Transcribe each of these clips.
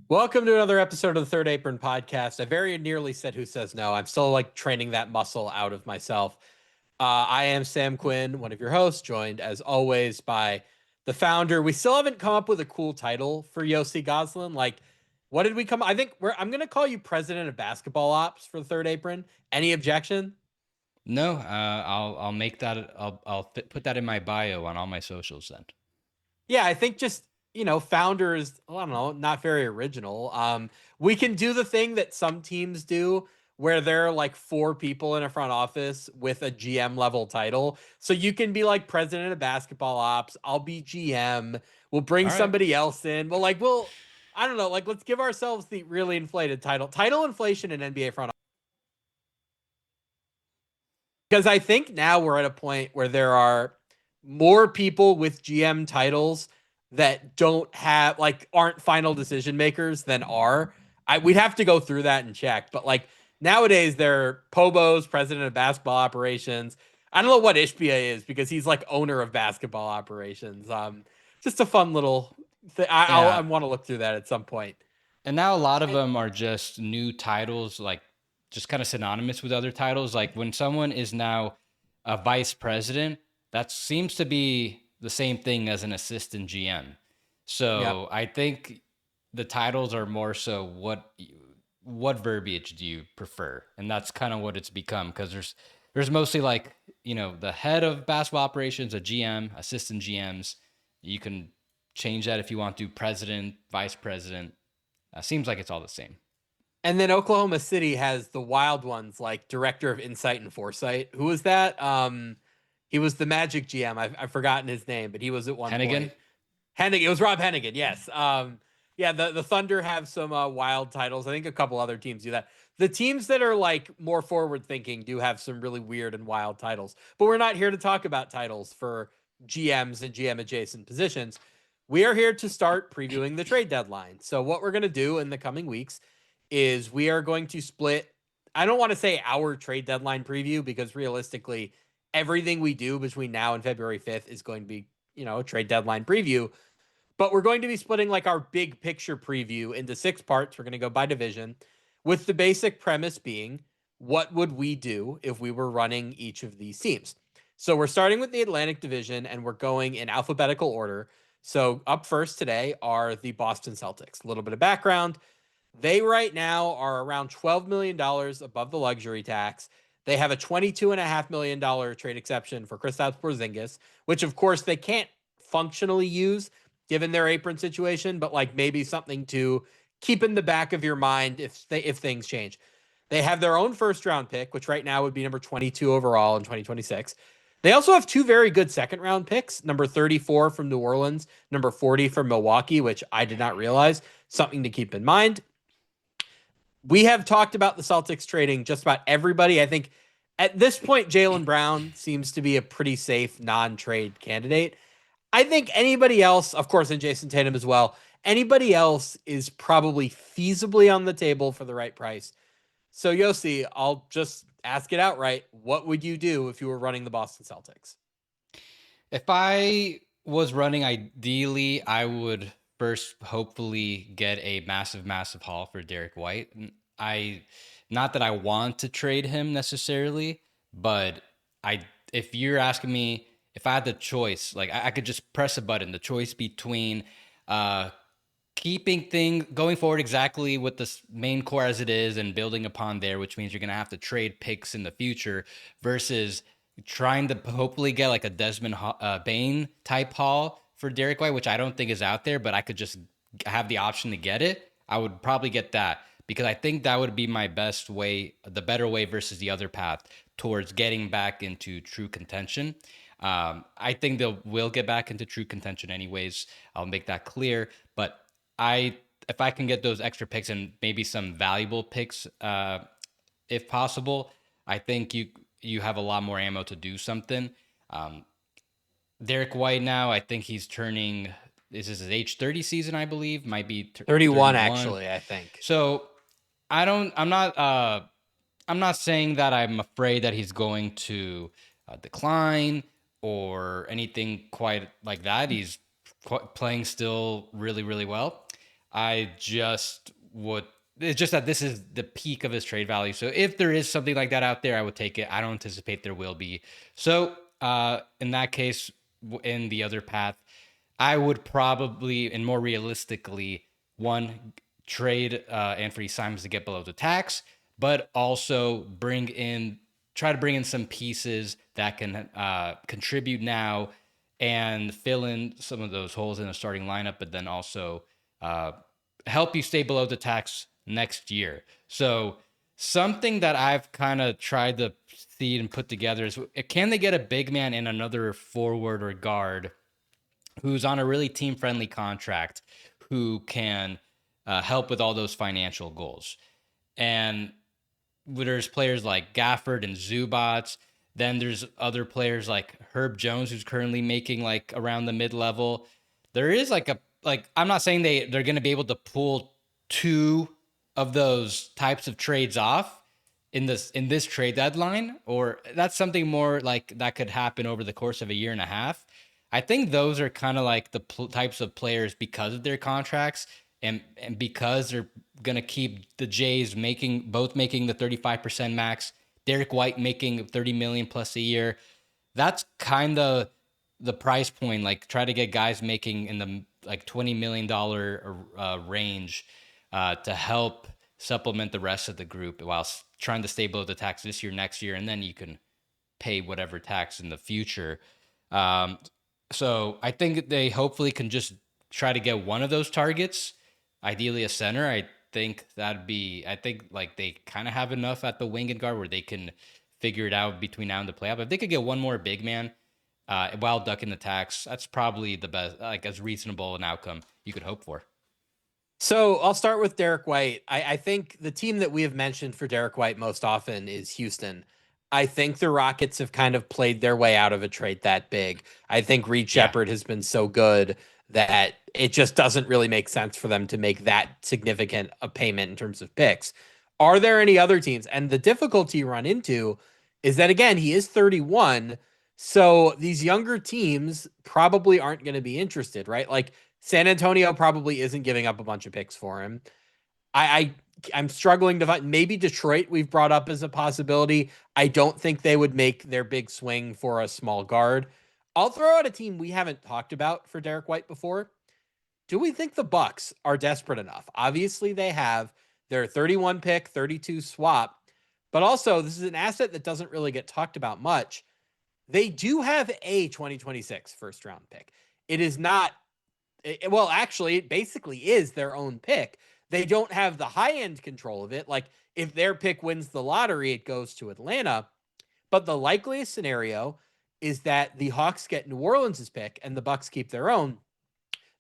Welcome to another episode of the Third Apron podcast. I very nearly said "Who Says No." I'm still like training that muscle out of myself. I am Sam Quinn, one of your hosts, joined as always by the founder. We still haven't come up with a cool title for Yossi Goslin. Like, what did we come? I think I'm gonna call you president of basketball ops for the Third Apron. Any objection? No, I'll make that. Put that in my bio on all my socials then. Yeah, I think just founder is, I don't know, not very original. We can do the thing that some teams do where there are like four people in a front office with a GM level title. So you can be like president of basketball ops. I'll be GM. We'll bring All right. somebody else in. I don't know, like let's give ourselves the really inflated title. Title inflation in NBA front office. Because I think now we're at a point where there are more people with GM titles that don't have like aren't final decision makers than are. We'd have to go through that and check, but like nowadays they're Pobo's president of basketball operations. I don't know what Ishbia is because he's like owner of basketball operations. Just a fun little thing. I Yeah, want to look through that at some point. and now a lot of And, them are just new titles, like just kind of synonymous with other titles. Like when someone is now a vice president, that seems to be the same thing as an assistant GM. yeah. So I think the titles are more so what verbiage do you prefer, and that's kind of what it's become because there's mostly like the head of basketball operations, a GM, assistant GMs. You can change that if you want to, president, vice president. Seems like it's all the same. And then Oklahoma City has the wild ones like director of insight and foresight. Who was that? He was the Magic GM. I've forgotten his name, but he was at one Hennigan. point. Hennigan. It was Rob Hennigan. Yes. Yeah. The Thunder have some wild titles. I think a couple other teams do that. The teams that are like more forward thinking do have some really weird and wild titles. But we're not here to talk about titles for GMs and GM adjacent positions. We are here to start previewing the trade deadline. So what we're going to do in the coming weeks is we are going to split. I don't want to say our trade deadline preview because realistically, everything we do between now and February 5th is going to be, a trade deadline preview. But we're going to be splitting like our big picture preview into six parts. We're going to go by division, with the basic premise being what would we do if we were running each of these teams? So we're starting with the Atlantic Division and we're going in alphabetical order. So up first today are the Boston Celtics. A little bit of background. They right now are around $12 million above the luxury tax. They have a $22.5 million trade exception for Kristaps Porzingis, which of course they can't functionally use given their apron situation, but like maybe something to keep in the back of your mind if things change. They have their own first round pick, which right now would be number 22 overall in 2026. They also have two very good second round picks, number 34 from New Orleans, number 40 from Milwaukee, which I did not realize. Something to keep in mind. We have talked about the Celtics trading just about everybody. I think at this point, Jaylen Brown seems to be a pretty safe non-trade candidate. I think anybody else, of course, and Jason Tatum as well, anybody else is probably feasibly on the table for the right price. So, Yossi, I'll just ask it outright. What would you do if you were running the Boston Celtics? If I was running, ideally, I would first hopefully get a massive haul for Derek White. I, not that I want to trade him necessarily, but I, if you're asking me if I had the choice, like I could just press a button, the choice between uh, keeping thing going forward exactly with the main core as it is and building upon there, which means you're gonna have to trade picks in the future versus trying to hopefully get like a Desmond Bain type haul for Derek White, which I don't think is out there, but I could just have the option to get it. I would probably get that because I think that would be my best way, the better way versus the other path towards getting back into true contention. I think they will get back into true contention anyways. I'll make that clear. But I, if I can get those extra picks and maybe some valuable picks, if possible, I think you have a lot more ammo to do something. Um, Derek White now, I think he's turning. This is his age 30 season, I believe. Might be 31, 31. actually, I think. So I don't. I'm not. I'm not saying that I'm afraid that he's going to decline or anything quite like that. He's playing still really well. I just would. It's just that this is the peak of his trade value. So if there is something like that out there, I would take it. I don't anticipate there will be. So in that case, in the other path, I would probably, and more realistically, one, trade Anthony Simons to get below the tax, but also try to bring in some pieces that can contribute now and fill in some of those holes in the starting lineup, but then also uh, help you stay below the tax next year. So something that I've kind of tried to see and put together is, can they get a big man and another forward or guard who's on a really team friendly contract who can help with all those financial goals? And there's players like Gafford and Zubats. Then there's other players like Herb Jones, who's currently making like around the mid level. There is I'm not saying they're going to be able to pull two of those types of trades off in this trade deadline, or that's something more like that could happen over the course of a year and a half. I think those are kind of like the types of players, because of their contracts and because they're gonna keep the Jays making the 35% max, Derek White making 30 million plus a year. That's kind of the price point. Like, try to get guys making in the like $20 million range to help supplement the rest of the group while trying to stay below the tax this year, next year, and then you can pay whatever tax in the future. Um, so I think they hopefully can just try to get one of those targets, ideally a center. I think like they kind of have enough at the wing and guard where they can figure it out between now and the playoff. If they could get one more big man while ducking the tax, that's probably the best, like as reasonable an outcome you could hope for. So I'll start with Derek White. I think the team that we have mentioned for Derek White most often is Houston. I think the Rockets have kind of played their way out of a trade that big. I think Reed Yeah. Shepard has been so good that it just doesn't really make sense for them to make that significant a payment in terms of picks. Are there any other teams? And the difficulty you run into is that, again, he is 31. So these younger teams probably aren't going to be interested, right? Like, San Antonio probably isn't giving up a bunch of picks for him. I I'm struggling to find, maybe Detroit we've brought up as a possibility. I don't think they would make their big swing for a small guard. I'll throw out a team we haven't talked about for Derek White before. Do we think the Bucks are desperate enough? Obviously they have their 31 pick, 32 swap, but also this is an asset that doesn't really get talked about much. They do have a 2026 first round pick. It is not well, actually, it basically is their own pick. They don't have the high end control of it. Like, if their pick wins the lottery, it goes to Atlanta. But the likeliest scenario is that the Hawks get New Orleans' pick and the Bucks keep their own.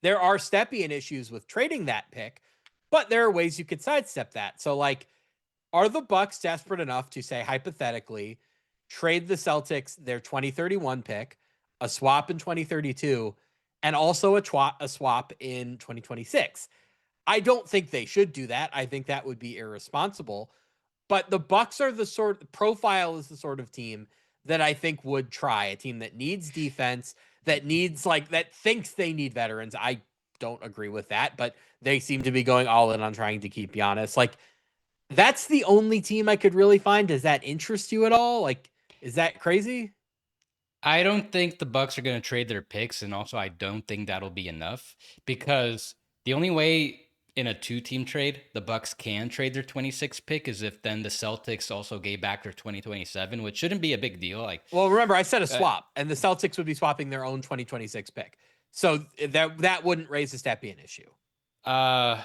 There are Stepien issues with trading that pick, but there are ways you could sidestep that. So, like, are the Bucks desperate enough to say, hypothetically, trade the Celtics their 2031 pick, a swap in 2032, and also a swap in 2026? I don't think they should do that. I think that would be irresponsible. But the Bucks are the profile is the sort of team that I think would try, a team that needs defense, that needs that thinks they need veterans. I don't agree with that, but they seem to be going all in on trying to keep Giannis. Like, that's the only team I could really find. Does that interest you at all? Like, is that crazy? I don't think the Bucks are going to trade their picks, and also I don't think that'll be enough, because the only way in a two-team trade the Bucks can trade their 26 pick is if then the Celtics also gave back their 2027, which shouldn't be a big deal. Like, Well, remember, I said a uh, swap, and the Celtics would be swapping their own 2026 pick. So that wouldn't raise a Stepien issue. uh,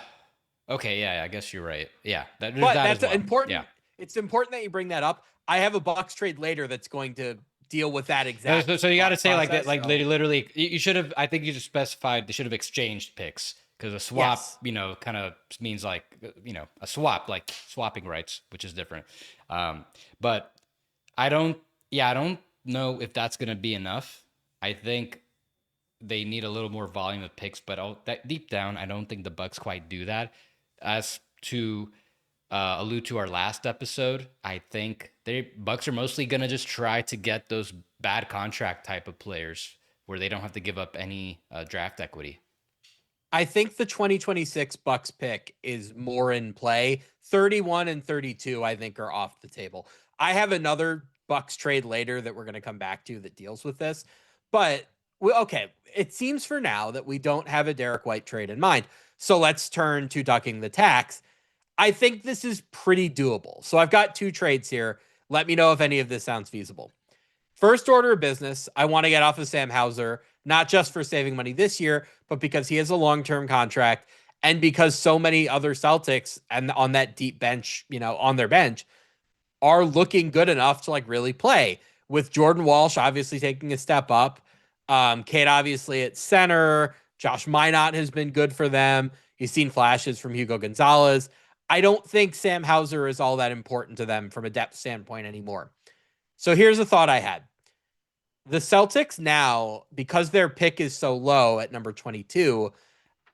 okay, yeah, I guess you're right. Yeah, there's But that as that's well. important. Yeah. It's important that you bring that up. I have a Bucks trade later that's going to deal with that exact So you got to thought say like that, process. like So, literally, you should have. I think you just specified they should have exchanged picks, because a swap, yes. kind of means like, a swap, like swapping rights, which is different. But I don't, yeah, I don't know if that's gonna be enough. I think they need a little more volume of picks, but that deep down, I don't think the Bucks quite do that. As to allude to our last episode, I think they Bucks are mostly gonna just try to get those bad contract type of players where they don't have to give up any draft equity. I think the 2026 Bucks pick is more in play. 31 and 32, I think, are off the table. I have another Bucks trade later that we're going to come back to that deals with this. But okay, it seems for now that we don't have a Derek White trade in mind. So let's turn to ducking the tax. I think this is pretty doable. So I've got two trades here. Let me know if any of this sounds feasible. First order of business, I want to get off of Sam Hauser, not just for saving money this year, but because he has a long-term contract and because so many other Celtics and on that deep bench, on their bench are looking good enough to like really play. With Jordan Walsh obviously taking a step up, Kate obviously at center, Josh Minot has been good for them. You've seen flashes from Hugo Gonzalez. I don't think Sam Hauser is all that important to them from a depth standpoint anymore. So here's a thought I had. The Celtics now, because their pick is so low at number 22,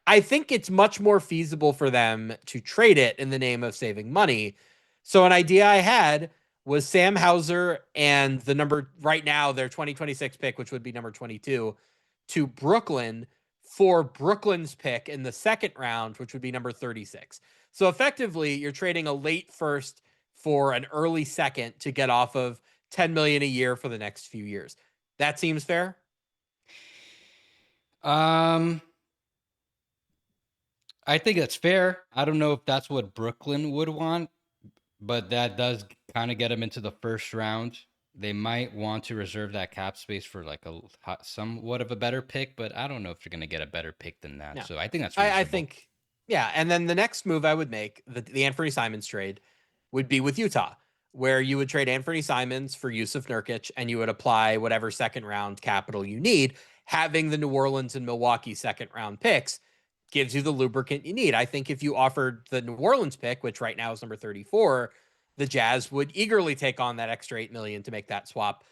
I think it's much more feasible for them to trade it in the name of saving money. So an idea I had was Sam Hauser and the number right now, their 2026 pick, which would be number 22, to Brooklyn for Brooklyn's pick in the second round, which would be number 36. So effectively, you're trading a late first for an early second to get off of 10 million a year for the next few years. That seems fair. I think that's fair. I don't know if that's what Brooklyn would want, but that does kind of get them into the first round. They might want to reserve that cap space for like a somewhat of a better pick, but I don't know if they're going to get a better pick than that. Yeah. So I think that's I reasonable. think, yeah. And then the next move I would make, the Anthony Simons trade, would be with Utah, where you would trade Anthony Simons for Yusuf Nurkic and you would apply whatever second round capital you need. Having the New Orleans and Milwaukee second round picks gives you the lubricant you need. I think if you offered the New Orleans pick, which right now is number 34, the Jazz would eagerly take on that extra 8 million to make that swap.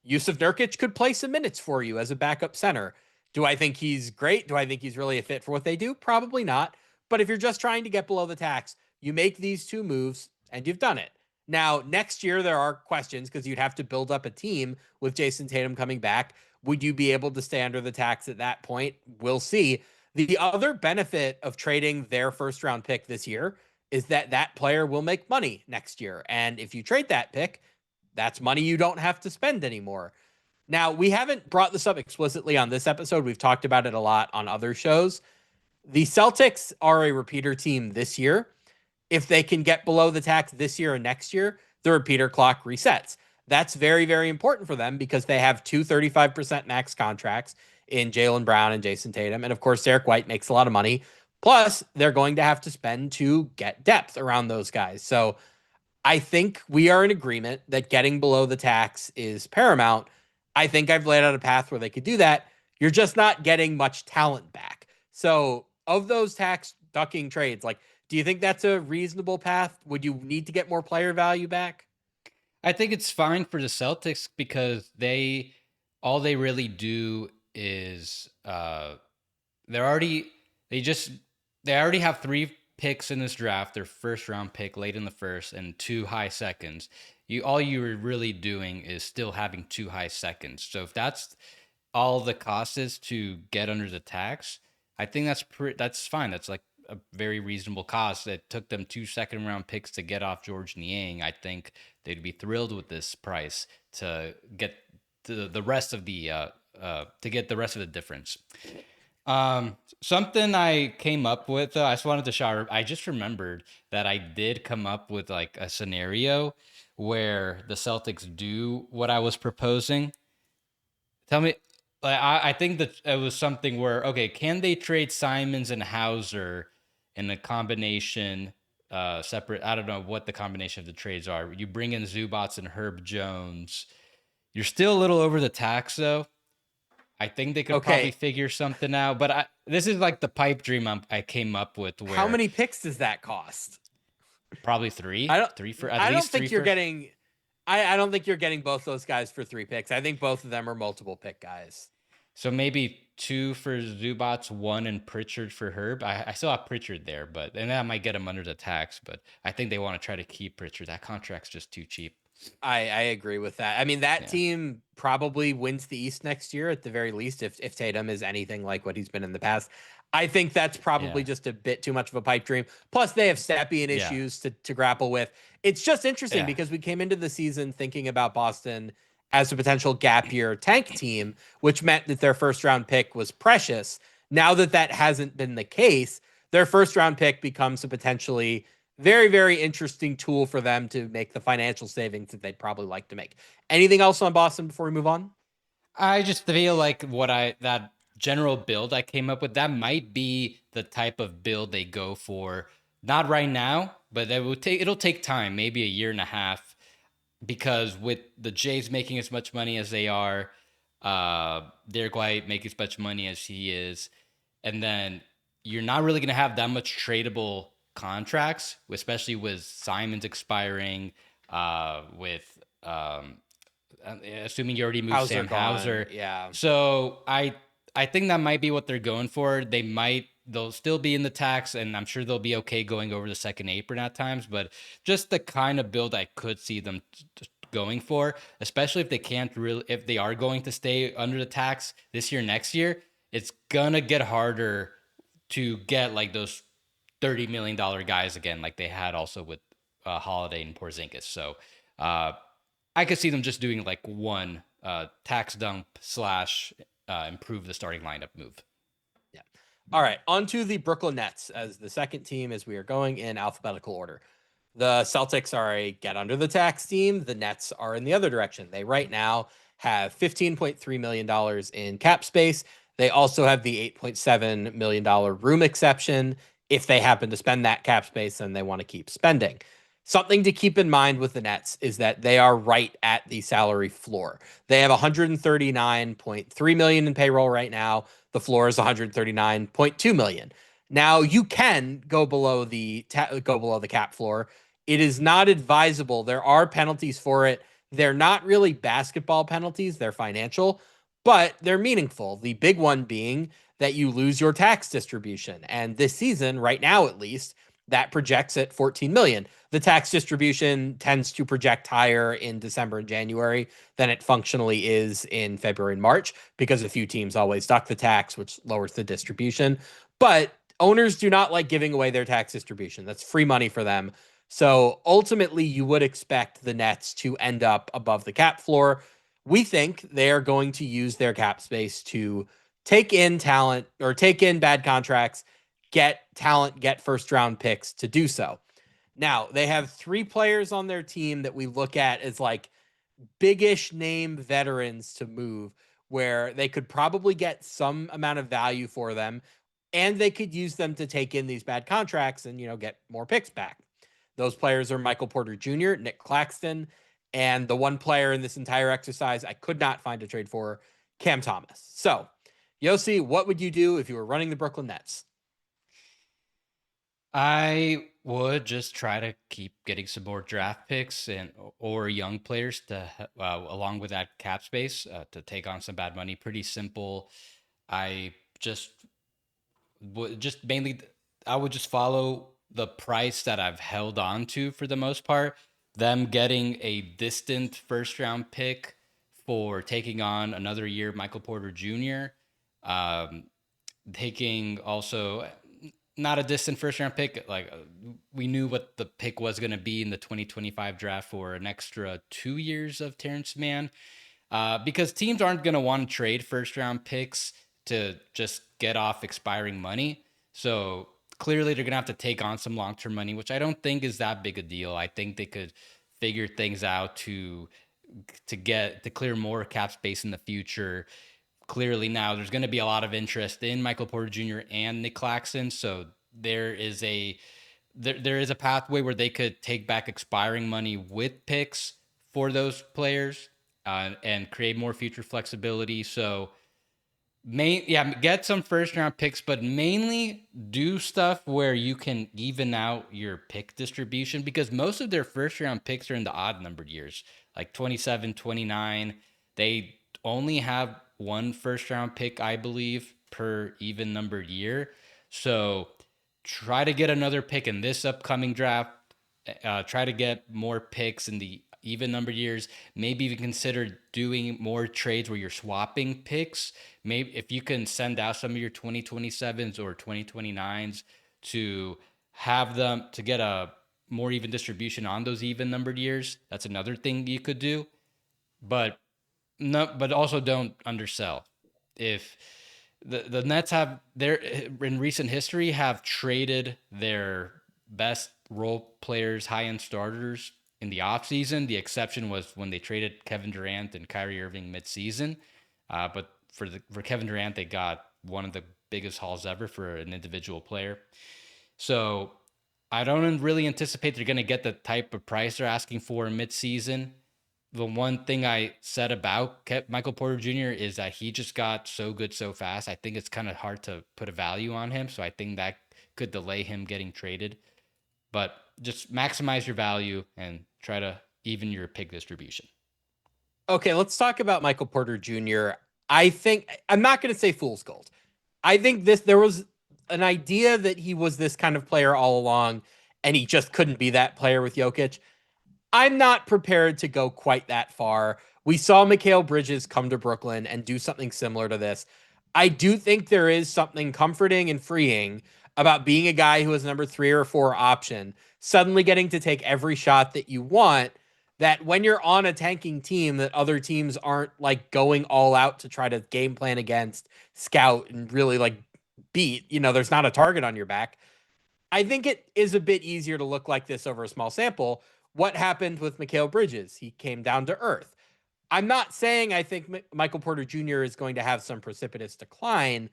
Yusuf Nurkic could play some minutes for you as a backup center. Do I think he's great? Do I think he's really a fit for what they do? Probably not. But if you're just trying to get below the tax, you make these two moves and you've done it. Now, next year, there are questions because you'd have to build up a team with Jason Tatum coming back. Would you be able to stay under the tax at that point? We'll see. The other benefit of trading their first round pick this year is that that player will make money next year. And if you trade that pick, that's money you don't have to spend anymore. Now, we haven't brought this up explicitly on this episode. We've talked about it a lot on other shows. The Celtics are a repeater team this year. If they can get below the tax this year and next year, the repeater clock resets. That's very, very important for them because they have two 35% max contracts in Jaylen Brown and Jason Tatum. And of course, Derek White makes a lot of money. Plus, they're going to have to spend to get depth around those guys. So I think we are in agreement that getting below the tax is paramount. I think I've laid out a path where they could do that. You're just not getting much talent back. So, of those tax ducking trades, like, do you think that's a reasonable path? Would you need to get more player value back? I think it's fine for the Celtics because all they really do is they're already they just they already have 3 picks in this draft, their first round pick late in the first and 2 high seconds. All you're really doing is still having 2 high seconds. So if that's all the cost is to get under the tax, I think that's fine. That's like a very reasonable cost. It took them 2 second round picks to get off George Niang. I think they'd be thrilled with this price to get the rest of the difference. Something I came up with, I just wanted to shower. I just remembered that I did come up with like a scenario where the Celtics do what I was proposing. Tell me, like, I think that it was something where, okay, can they trade Simons and Hauser in a combination, separate? I don't know what the combination of the trades are. You bring in Zubats and Herb Jones. You're still a little over the tax, though. I think they could probably Okay. figure something out. But this is like the pipe dream I came up with, How where many picks does that cost? probably I don't three for at I don't least think 3 you're first. getting I don't think you're getting both those guys for 3 picks. I think both of them are multiple pick guys. So maybe 2 for Zubats, 1 and Pritchard for Herb. I still have Pritchard there, and that might get him under the tax. But I think they want to try to keep Pritchard. That contract's just too cheap. I agree with that. I mean, that Yeah. team probably wins the East next year at the very least if Tatum is anything like what he's been in the past. I think that's probably Yeah. just a bit too much of a pipe dream. Plus, they have Stepien Yeah. issues to grapple with. It's just interesting Yeah. because we came into the season thinking about Boston as a potential gap year tank team, which meant that their first round pick was precious. Now that that hasn't been the case, their first round pick becomes a potentially very, very interesting tool for them to make the financial savings that they'd probably like to make. Anything else on Boston before we move on? I just feel like that general build I came up with, that might be the type of build they go for. Not right now, but it'll take time, maybe a year and a half, because with the Jays making as much money as they are, Derek White making as much money as he is, and then you're not really going to have that much tradable contracts, especially with Simons expiring, with assuming you already moved Hauser Sam gone. Hauser. Yeah. So I think that might be what they're going for. They'll still be in the tax, and I'm sure they'll be okay going over the second apron at times. But just the kind of build I could see them going for, especially if they are going to stay under the tax this year, next year, it's gonna get harder to get like those $30 million guys again, like they had also with Holiday and Porzingis. So uh, I could see them just doing like one tax dump slash improve the starting lineup move. Yeah. All right. On to the Brooklyn Nets as the second team as we are going in alphabetical order. The Celtics are a get under the tax team. The Nets are in the other direction. They right now have $15.3 million in cap space. They also have the $8.7 million room exception. If they happen to spend that cap space, then they want to keep spending. Something to keep in mind with the Nets is that they are right at the salary floor. They have 139.3 million in payroll right now. The floor is 139.2 million. Now you can go below the cap floor. It is not advisable. There are penalties for it. They're not really basketball penalties, they're financial, but they're meaningful. The big one being that you lose your tax distribution. And this season, right now at least, that projects at 14 million. The tax distribution tends to project higher in December and January than it functionally is in February and March because a few teams always duck the tax, which lowers the distribution. But owners do not like giving away their tax distribution. That's free money for them. So ultimately, you would expect the Nets to end up above the cap floor. We think they are going to use their cap space to take in talent or take in bad contracts, get talent, get first round picks to do so. Now, they have three players on their team that we look at as like biggish name veterans to move where they could probably get some amount of value for them and they could use them to take in these bad contracts and get more picks back. Those players are Michael Porter Jr., Nick Claxton, and the one player in this entire exercise I could not find a trade for, Cam Thomas. So, Yossi, what would you do if you were running the Brooklyn Nets? I would just try to keep getting some more draft picks and or young players to along with that cap space to take on some bad money. Pretty simple. I just would just mainly I would just follow the price that I've held on to for the most part. Them getting a distant first round pick for taking on another year Michael Porter Jr. Um, taking also not a distant first round pick. Like we knew what the pick was going to be in the 2025 draft for an extra 2 years of Terrence Mann. Because teams aren't going to want to trade first round picks to just get off expiring money. So clearly they're going to have to take on some long term money, which I don't think is that big a deal. I think they could figure things out to clear more cap space in the future. Clearly now there's going to be a lot of interest in Michael Porter Jr. and Nick Claxton. So there is a pathway where they could take back expiring money with picks for those players and create more future flexibility. So get some first round picks, but mainly do stuff where you can even out your pick distribution because most of their first round picks are in the odd numbered years, like 27, 29. They only have one first round pick, I believe, per even numbered year. So try to get another pick in this upcoming draft. Try to get more picks in the even numbered years. Maybe even consider doing more trades where you're swapping picks. Maybe if you can send out some of your 2027s or 2029s to have them to get a more even distribution on those even numbered years. That's another thing you could do. But no, but also don't undersell. If the Nets have their in recent history have traded their best role players, high end starters in the offseason. The exception was when they traded Kevin Durant and Kyrie Irving midseason. But for Kevin Durant, they got one of the biggest hauls ever for an individual player. So I don't really anticipate they're going to get the type of price they're asking for in midseason. The one thing I said about Michael Porter Jr. is that he just got so good so fast. I think it's kind of hard to put a value on him. So I think that could delay him getting traded. But just maximize your value and try to even your pick distribution. Okay, let's talk about Michael Porter Jr. I think I'm not going to say fool's gold. I think there was an idea that he was this kind of player all along, and he just couldn't be that player with Jokic. I'm not prepared to go quite that far. We saw Mikal Bridges come to Brooklyn and do something similar to this. I do think there is something comforting and freeing about being a guy who is number 3 or 4 option, suddenly getting to take every shot that you want. That when you're on a tanking team, that other teams aren't like going all out to try to game plan against, scout, and really like beat. There's not a target on your back. I think it is a bit easier to look like this over a small sample. What happened with Mikal Bridges? He came down to earth. I'm not saying I think Michael Porter Jr. is going to have some precipitous decline.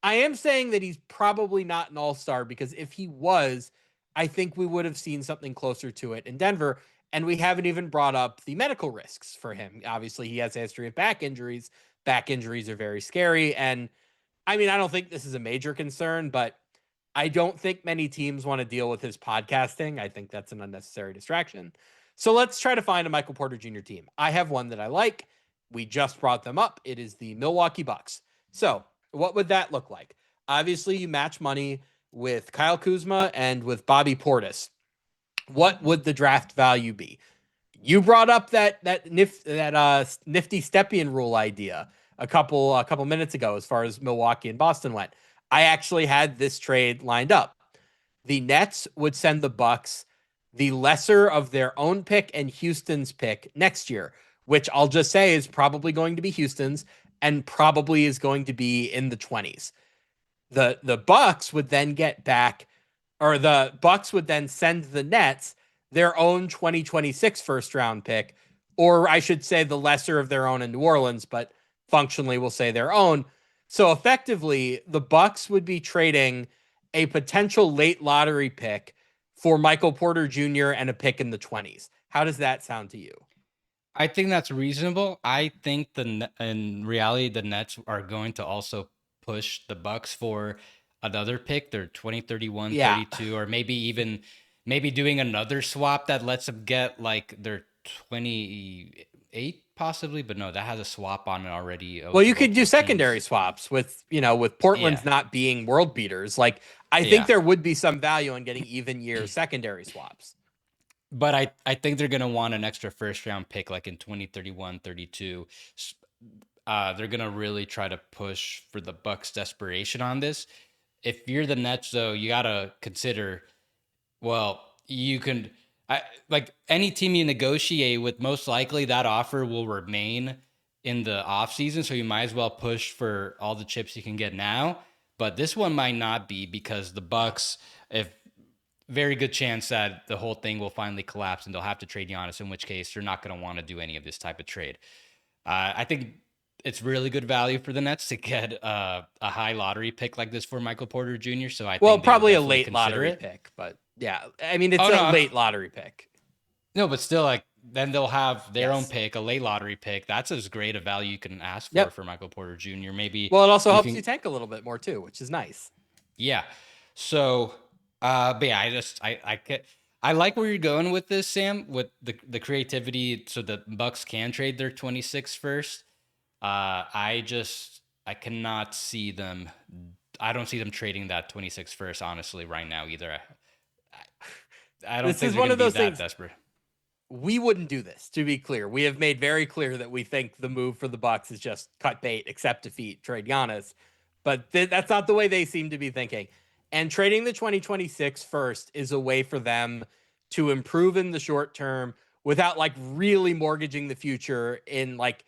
I am saying that he's probably not an all-star, because if he was, I think we would have seen something closer to it in Denver. And we haven't even brought up the medical risks for him. Obviously, he has a history of back injuries. Back injuries are very scary. And I mean, I don't think this is a major concern, but I don't think many teams want to deal with his podcasting. I think that's an unnecessary distraction. So let's try to find a Michael Porter Jr. team. I have one that I like. We just brought them up. It is the Milwaukee Bucks. So what would that look like? Obviously, you match money with Kyle Kuzma and with Bobby Portis. What would the draft value be? You brought up that nifty Stepien rule idea a couple minutes ago as far as Milwaukee and Boston went. I actually had this trade lined up. The Nets would send the Bucks the lesser of their own pick and Houston's pick next year, which I'll just say is probably going to be Houston's and probably is going to be in the 20s. The Bucks would then get back, or the Bucks would then send the Nets their own 2026 first round pick, or I should say the lesser of their own in New Orleans, but functionally we'll say their own. So effectively, the Bucks would be trading a potential late lottery pick for Michael Porter Jr. and a pick in the 20s. How does that sound to you? I think that's reasonable. I think in reality the Nets are going to also push the Bucks for another pick, their 2031, Yeah. 32, or maybe doing another swap that lets them get like their 28 possibly, but no, that has a swap on it already Well, you for could both do those secondary teams. swaps with Portland's Yeah. not being world beaters. Like, I think Yeah. there would be some value in getting even year secondary swaps. But I think they're going to want an extra first round pick like in 2031, 32. They're going to really try to push for the Bucks desperation on this. If you're the Nets though, you got to consider, well, you can like any team you negotiate with, most likely that offer will remain in the offseason, so you might as well push for all the chips you can get now. But this one might not be, because the Bucks, if very good chance that the whole thing will finally collapse and they'll have to trade Giannis, in which case you're not going to want to do any of this type of trade. I think it's really good value for the Nets to get a high lottery pick like this for Michael Porter Jr. So I Well, think they would probably a definitely late consider lottery it. pick, but yeah, I mean, it's Oh a no, late lottery pick. no, but still, like then they'll have their own Yes. pick, a late lottery pick. That's as great a value you can ask Yep. for Michael Porter Jr. Maybe Well, it also you helps you can, tank a little bit more too, which is nice. yeah. So, but yeah, I like where you're going with this, Sam, with the creativity, so the Bucks can trade their 26 first. I cannot see them. I don't see them trading that 26 first, honestly, right now either. I don't This think is they're one going to of be those that things. desperate. we wouldn't do this, to be clear. We have made very clear that we think the move for the Bucks is just cut bait, accept defeat, trade Giannis. But that's not the way they seem to be thinking. And trading the 2026 first is a way for them to improve in the short term without like really mortgaging the future in like,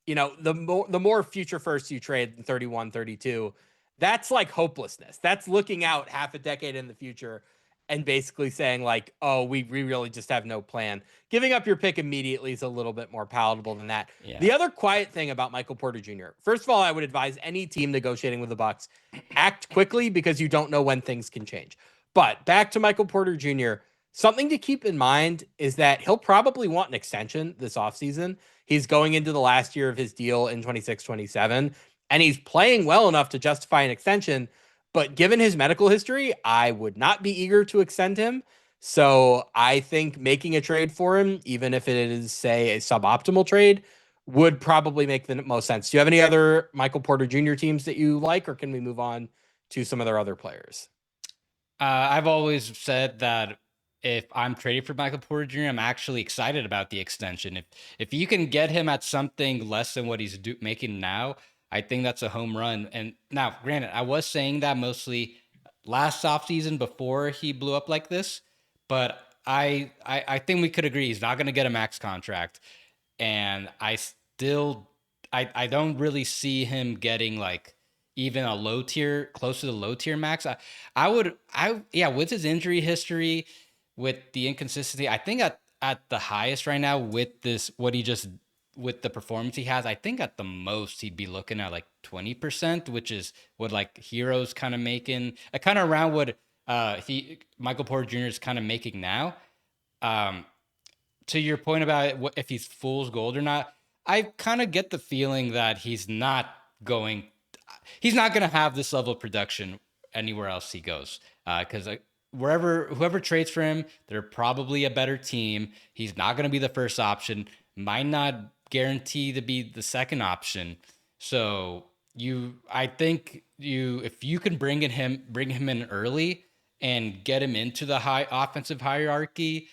the more future first you trade in 31, 32, that's like hopelessness. That's looking out half a decade in the future and basically saying like, oh, we really just have no plan. Giving up your pick immediately is a little bit more palatable than that. Yeah. The other quiet thing about Michael Porter Jr. First of all, I would advise any team negotiating with the Bucks act quickly because you don't know when things can change. But back to Michael Porter Jr., something to keep in mind is that he'll probably want an extension this offseason. He's going into the last year of his deal in 26-27, and he's playing well enough to justify an extension. But given his medical history, I would not be eager to extend him. So I think making a trade for him, even if it is, say, a suboptimal trade, would probably make the most sense. Do you have any other Michael Porter Jr. teams that you like, or can we move on to some of their other players? I've always said that if I'm trading for Michael Porter Jr., I'm actually excited about the extension. If you can get him at something less than what he's making now, I think that's a home run. And now, granted, I was saying that mostly last offseason before he blew up like this, but I think we could agree he's not going to get a max contract, and I don't really see him getting like even a low tier, close to the low tier max. Yeah, with his injury history, with the inconsistency, I think at the highest right now with this, what he just, with the performance he has, I think at the most he'd be looking at like 20%, which is what like Heroes kind of making, kind of around what Michael Porter Jr. is kind of making now. Um, to your point about if he's fool's gold or not, I kind of get the feeling that going he's not going to have this level of production anywhere else he goes. Because whoever trades for him, they're probably a better team. He's not going to be the first option. Might not guarantee to be the second option. So I think if you can bring him in early and get him into the high offensive hierarchy,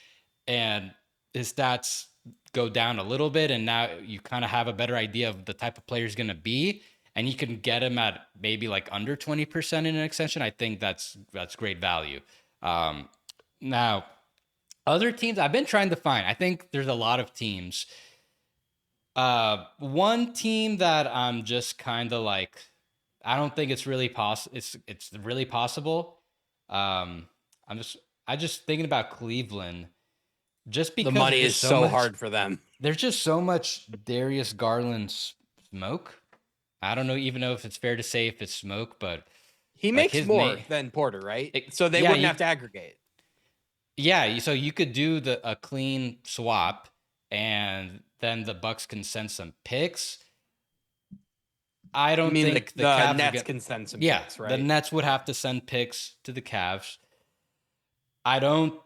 and his stats go down a little bit, and now you kind of have a better idea of the type of player he's going to be, and you can get him at maybe like under 20% in an extension, I think that's great value. Now, other teams I've been trying to find, I think there's a lot of teams. One team that I'm just kind of like, I don't think it's really possible. It's really possible. I just thinking about Cleveland, just The because money is so hard for them. there's just so much Darius Garland smoke. I don't even know if it's fair to say if it's smoke, but He like makes more than Porter, right? So they yeah, wouldn't have to aggregate. yeah. So you could do a clean swap, and then the Bucks can send some picks. I I don't mean, think the Cavs Nets can send some yeah, picks, right? the Nets would have to send picks to the Cavs. I don't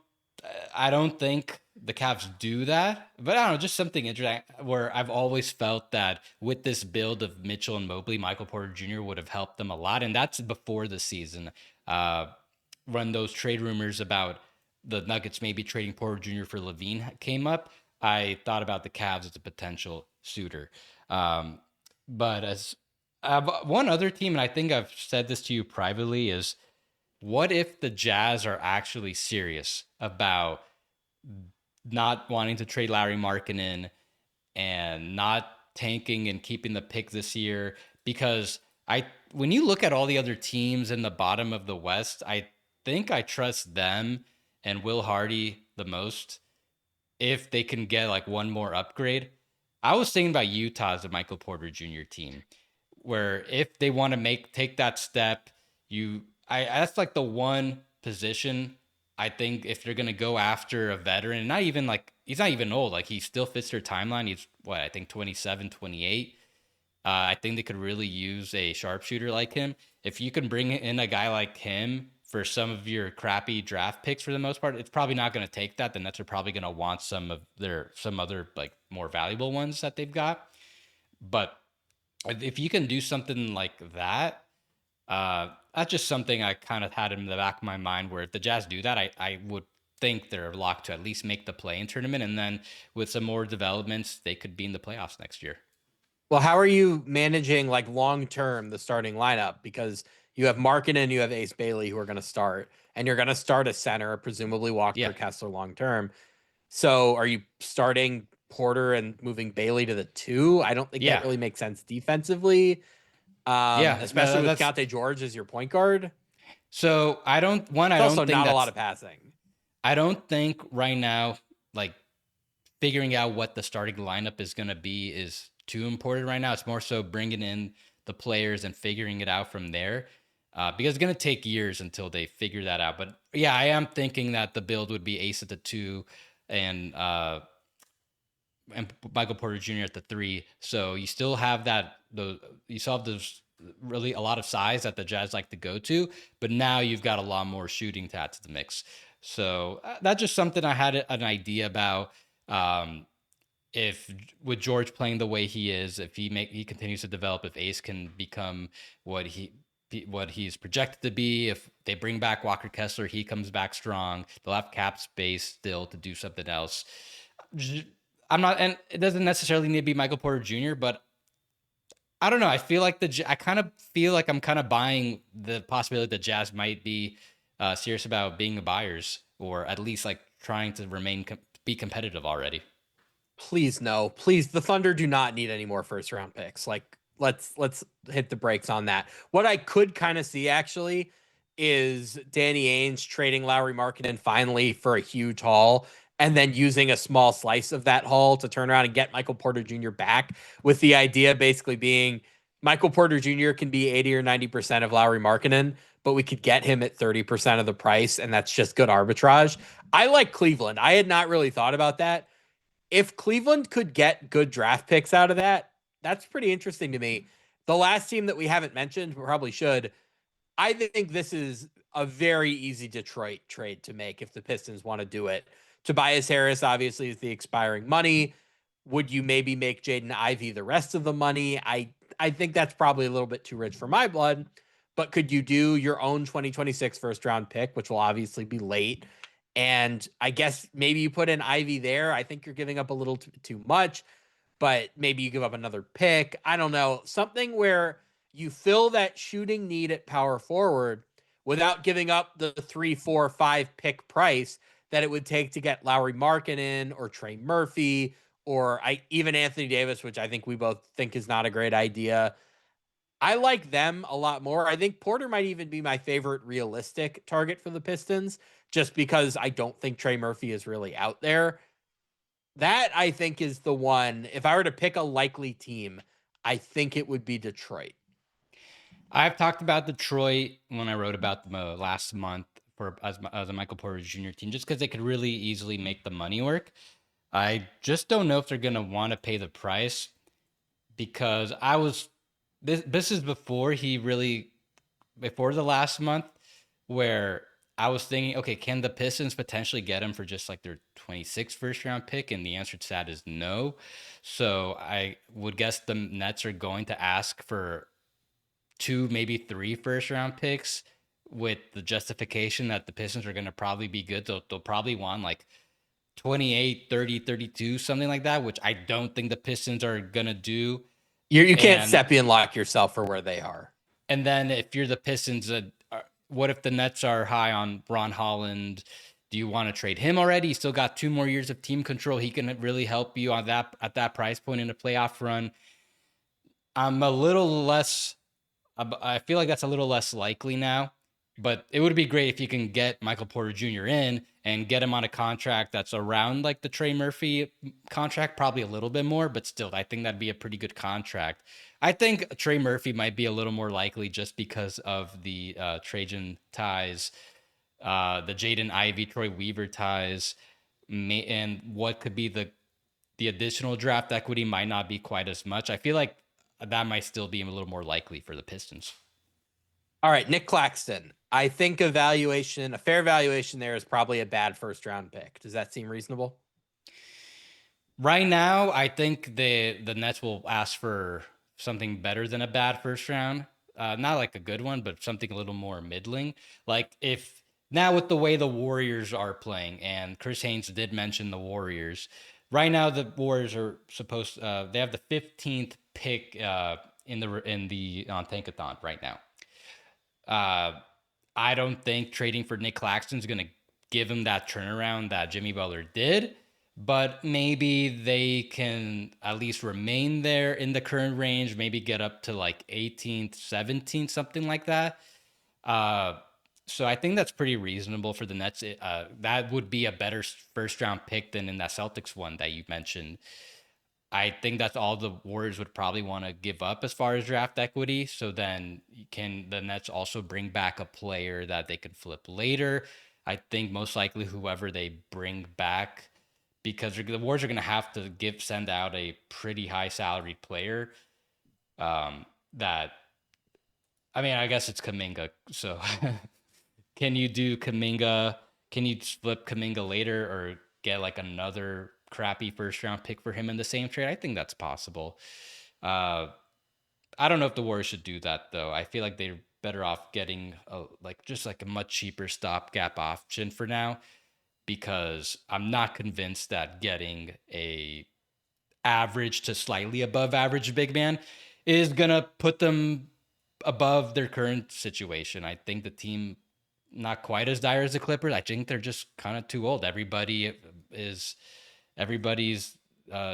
I don't think the Cavs do that, but I don't know, just something interesting where I've always felt that with this build of Mitchell and Mobley, Michael Porter Jr. would have helped them a lot, and that's before the season. When those trade rumors about the Nuggets maybe trading Porter Jr. for Levine came up, I thought about the Cavs as a potential suitor. But as one other team, and I think I've said this to you privately, is what if the Jazz are actually serious about not wanting to trade Larry Markkinen and not tanking and keeping the pick this year? Because when you look at all the other teams in the bottom of the West, I think I trust them and Will Hardy the most if they can get like one more upgrade. I was thinking about Utah as a Michael Porter Jr. team, where if they want to take that step, that's like the one position I think if they're gonna go after a veteran, not even like he's not even old, like he still fits their timeline. He's what, I think 27, 28. I think they could really use a sharpshooter like him. If you can bring in a guy like him for some of your crappy draft picks, for the most part, it's probably not going to take that. The Nets are probably going to want some other like more valuable ones that they've got. But if you can do something like that, that's just something I kind of had in the back of my mind. Where if the Jazz do that, I would think they're locked to at least make the play-in tournament, and then with some more developments, they could be in the playoffs next year. Well, how are you managing like long term the starting lineup? Because you have Markkanen, you have Ace Bailey who are going to start, and you're going to start a center, presumably Yeah, Walker Kessler long term. So are you starting Porter and moving Bailey to the 2? I don't think that yeah, really makes sense defensively, yeah. especially with That's Keontae George as your point guard. so. I It's also don't think not a lot that's. of passing. I don't think right now, like figuring out what the starting lineup is going to be is too important right now. It's more so bringing in the players and figuring it out from there. Because it's going to take years until they figure that out. But yeah, I am thinking that the build would be Ace at the 2 and Michael Porter Jr. at the 3. So you still have you still have those really a lot of size that the Jazz like to go to, but now you've got a lot more shooting to add to the mix. So that's just something I had an idea about. If with George playing the way he is, if he continues to develop, if Ace can become what he's projected to be, if they bring back Walker Kessler, he comes back strong. They'll have cap space still to do something else. I'm not, and it doesn't necessarily need to be Michael Porter Jr., but I don't know. I feel like I kind of feel like I'm kind of buying the possibility that Jazz might be serious about being a buyers, or at least like trying to be competitive already. Please no. Please, the Thunder do not need any more first round picks. Like let's hit the brakes on that. What I could kind of see actually is Danny Ainge trading Lowry Markkanen finally for a huge haul and then using a small slice of that haul to turn around and get Michael Porter Jr. back, with the idea basically being Michael Porter Jr. can be 80 or 90% of Lowry Markkanen, but we could get him at 30% of the price, and that's just good arbitrage. I like Cleveland. I had not really thought about that. If Cleveland could get good draft picks out of that, that's pretty interesting to me. The last team that we haven't mentioned, but probably should, I think this is a very easy Detroit trade to make if the Pistons want to do it. Tobias Harris obviously is the expiring money. Would you maybe make Jaden Ivey the rest of the money? I think that's probably a little bit too rich for my blood. But could you do your own 2026 first round pick, which will obviously be late? And I guess maybe you put in Ivy there. I think you're giving up a little too much, but maybe you give up another pick. I don't know. Something where you fill that shooting need at power forward without giving up the 3, 4, 5 pick price that it would take to get Lowry Markkanen or Trey Murphy or even Anthony Davis, which I think we both think is not a great idea. I like them a lot more. I think Porter might even be my favorite realistic target for the Pistons, just because I don't think Trey Murphy is really out there. That I think is the one. If I were to pick a likely team, I think it would be Detroit. I've talked about Detroit when I wrote about them last month as a Michael Porter Jr. team, just because they could really easily make the money work. I just don't know if they're gonna want to pay the price because this is before the last month where I was thinking, okay, can the Pistons potentially get him for just like their 26th first round pick? And the answer to that is no. So I would guess the Nets are going to ask for 2, maybe 3 first round picks with the justification that the Pistons are going to probably be good. They'll probably want like 28, 30, 32, something like that, which I don't think the Pistons are going to do. You can't And step in lock yourself for where they are. and then if you're the Pistons, what if the Nets are high on Ron Holland? Do you want to trade him already? He's still got 2 more years of team control. He can really help you on that at that price point in a playoff run. I'm a little less I feel like that's a little less likely now, but it would be great if you can get Michael Porter Jr. in and get him on a contract that's around like the Trey Murphy contract, probably a little bit more, but still, I think that'd be a pretty good contract. I think Trey Murphy might be a little more likely just because of the Trajan ties, the Jaden Ivey, Troy Weaver ties, and what could be the additional draft equity might not be quite as much. I feel like that might still be a little more likely for the Pistons. All right, Nick Claxton. I think a fair valuation there is probably a bad first round pick. Does that seem reasonable? Right now, I think the Nets will ask for something better than a bad first round. Not like a good one, but something a little more middling. Like if Now with the way the Warriors are playing, and Chris Haynes did mention the Warriors. Right now, the Warriors are supposed. They have the 15th pick in the on Tankathon right now. Uh, I don't think trading for Nick Claxton is going to give him that turnaround that Jimmy Butler did, but maybe they can at least remain there in the current range, maybe get up to like 18th, 17th, something like that. Uh, so I think that's pretty reasonable for the Nets. That would be a better first round pick than in that Celtics one that you mentioned. I think that's all the Warriors would probably want to give up as far as draft equity. So then can the Nets also bring back a player that they could flip later? I think most likely whoever they bring back, because the Warriors are going to have to send out a pretty high salaried player. That I mean, I guess it's Kaminga. So can you do Kaminga? Can you flip Kaminga later or get like another crappy first round pick for him in the same trade? I think that's possible. Uh, I don't know if the Warriors should do that though. I feel like they're better off getting just like a much cheaper stopgap option for now, because I'm not convinced that getting a average to slightly above average big man is gonna put them above their current situation. I think the team not quite as dire as the Clippers. I think they're just kind of too old. Everybody's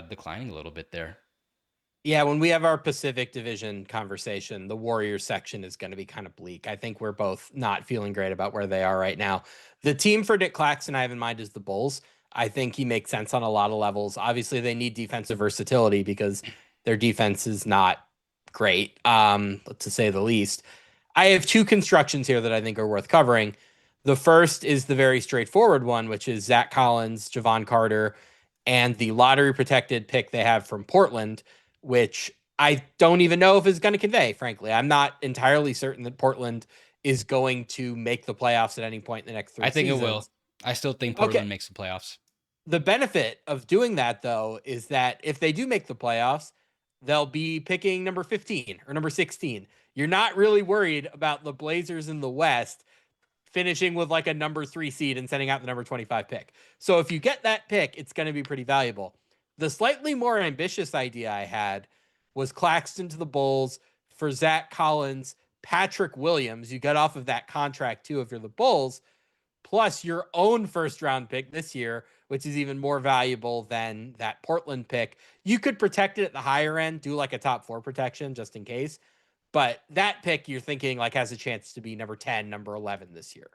declining a little bit there. Yeah, when we have our Pacific Division conversation, the Warriors section is going to be kind of bleak. I think we're both not feeling great about where they are right now. The team for Nick Claxton I have in mind is the Bulls. I think he makes sense on a lot of levels. Obviously, they need defensive versatility because their defense is not great, to say the least. I have two constructions here that I think are worth covering. The first is the very straightforward one, which is Zach Collins, Javon Carter, and the lottery protected pick they have from Portland, which I don't even know if is going to convey, frankly. I'm not entirely certain that Portland is going to make the playoffs at any point in the next 3 I think seasons. it will. I still think Okay. Portland makes the playoffs. The benefit of doing that, though, is that if they do make the playoffs, they'll be picking number 15 or number 16. You're not really worried about the Blazers in the West finishing with like a number 3 seed and sending out the number 25 pick. So if you get that pick, it's going to be pretty valuable. The slightly more ambitious idea I had was Claxton to the Bulls for Zach Collins, Patrick Williams. You get off of that contract too if you're the Bulls, plus your own first round pick this year, which is even more valuable than that Portland pick. You could protect it at the higher end, do like a top 4 protection just in case. But that pick you're thinking like has a chance to be number 10, number 11 this year.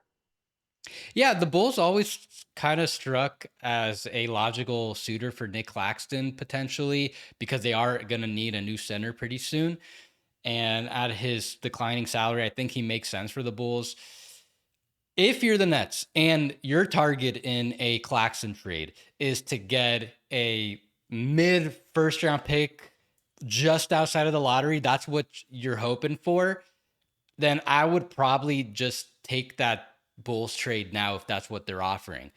Yeah, the Bulls always kind of struck as a logical suitor for Nick Claxton potentially, because they are going to need a new center pretty soon. And at his declining salary, I think he makes sense for the Bulls. If you're the Nets and your target in a Claxton trade is to get a mid first round pick just outside of the lottery, that's what you're hoping for, then I would probably just take that Bulls trade now if that's what they're offering.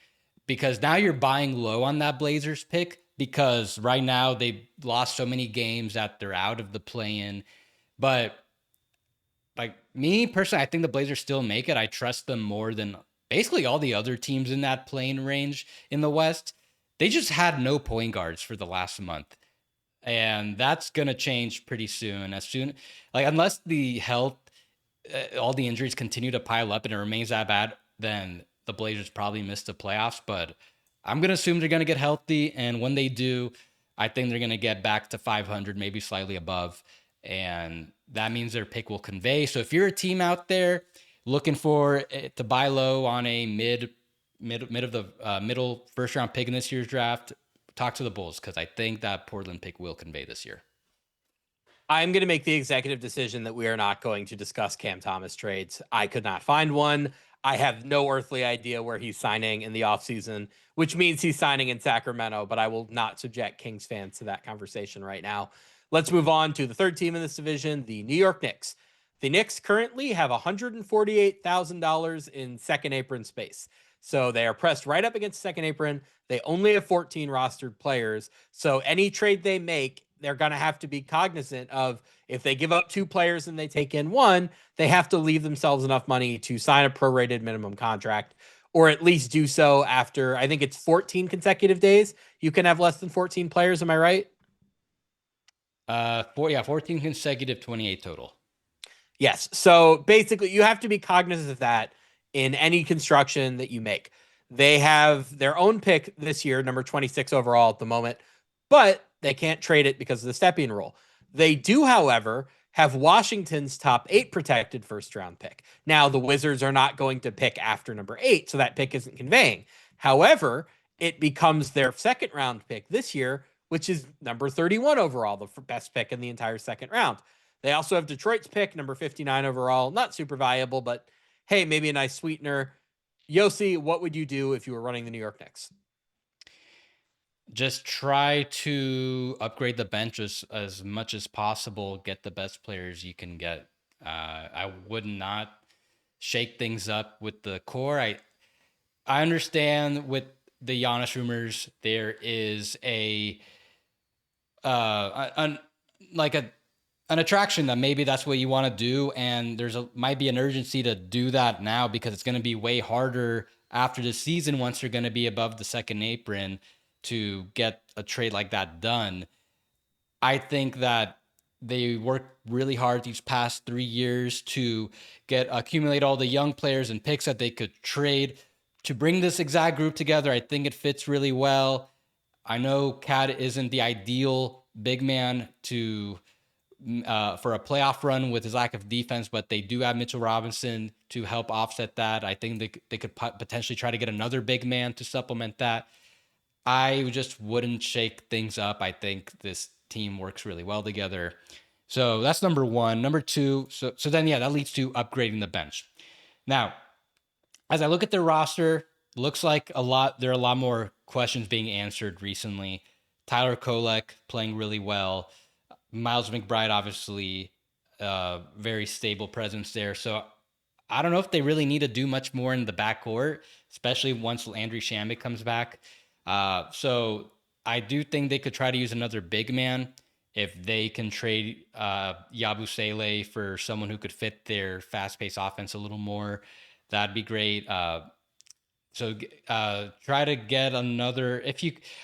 Because now you're buying low on that Blazers pick, because right now they've lost so many games that they're out of the play-in. But like me personally, I think the Blazers still make it. I trust them more than basically all the other teams in that play-in range in the West. They just had no point guards for the last month. And that's going to change pretty soon. Unless the health, all the injuries continue to pile up and it remains that bad, then the Blazers probably missed the playoffs. But I'm going to assume they're going to get healthy. And when they do, I think they're going to get back to 500, maybe slightly above. And that means their pick will convey. So if you're a team out there looking for to buy low on a middle first round pick in this year's draft, talk to the Bulls, because I think that Portland pick will convey this year. I'm going to make the executive decision that we are not going to discuss Cam Thomas trades. I could not find one. I have no earthly idea where he's signing in the offseason, which means he's signing in Sacramento, but I will not subject Kings fans to that conversation right now. Let's move on to the third team in this division, the New York Knicks. The Knicks currently have $148,000 in second apron space. So they are pressed right up against second apron. They only have 14 rostered players. So any trade they make they're going to have to be cognizant of if they give up 2 players and they take in one, they have to leave themselves enough money to sign a prorated minimum contract, or at least do so after, I think it's 14 consecutive days. You can have less than 14 players. Am I right? 14 consecutive, 28 total. Yes. So basically, you have to be cognizant of that in any construction that you make. They have their own pick this year, number 26 overall at the moment, but they can't trade it because of the stepping rule. They do, however, have Washington's top 8 protected first round pick. Now, the Wizards are not going to pick after number 8, so that pick isn't conveying. However, it becomes their second round pick this year, which is number 31 overall, the best pick in the entire second round. They also have Detroit's pick, number 59 overall. Not super valuable, but hey, maybe a nice sweetener. Yossi, what would you do if you were running the New York Knicks? Just try to upgrade the bench as much as possible. Get the best players you can get. I would not shake things up with the core. I understand with the Giannis rumors, there is an like a an attraction that maybe that's what you want to do, and might be an urgency to do that now because it's going to be way harder after the season once you're going to be above the second apron to get a trade like that done. I think that they worked really hard these past 3 years to accumulate all the young players and picks that they could trade to bring this exact group together. I think it fits really well. I know Cat isn't the ideal big man for a playoff run with his lack of defense, but they do have Mitchell Robinson to help offset that. I think they could potentially try to get another big man to supplement that. I just wouldn't shake things up. I think this team works really well together. So that's number one. Number two, so then that leads to upgrading the bench. Now, as I look at their roster, looks like there are a lot more questions being answered recently. Tyler Kolek playing really well. Miles McBride, obviously, very stable presence there. So I don't know if they really need to do much more in the backcourt, especially once Landry Shamet comes back. So I do think they could try to use another big man if they can trade Yabusele for someone who could fit their fast-paced offense a little more. That'd be great. Try to get another.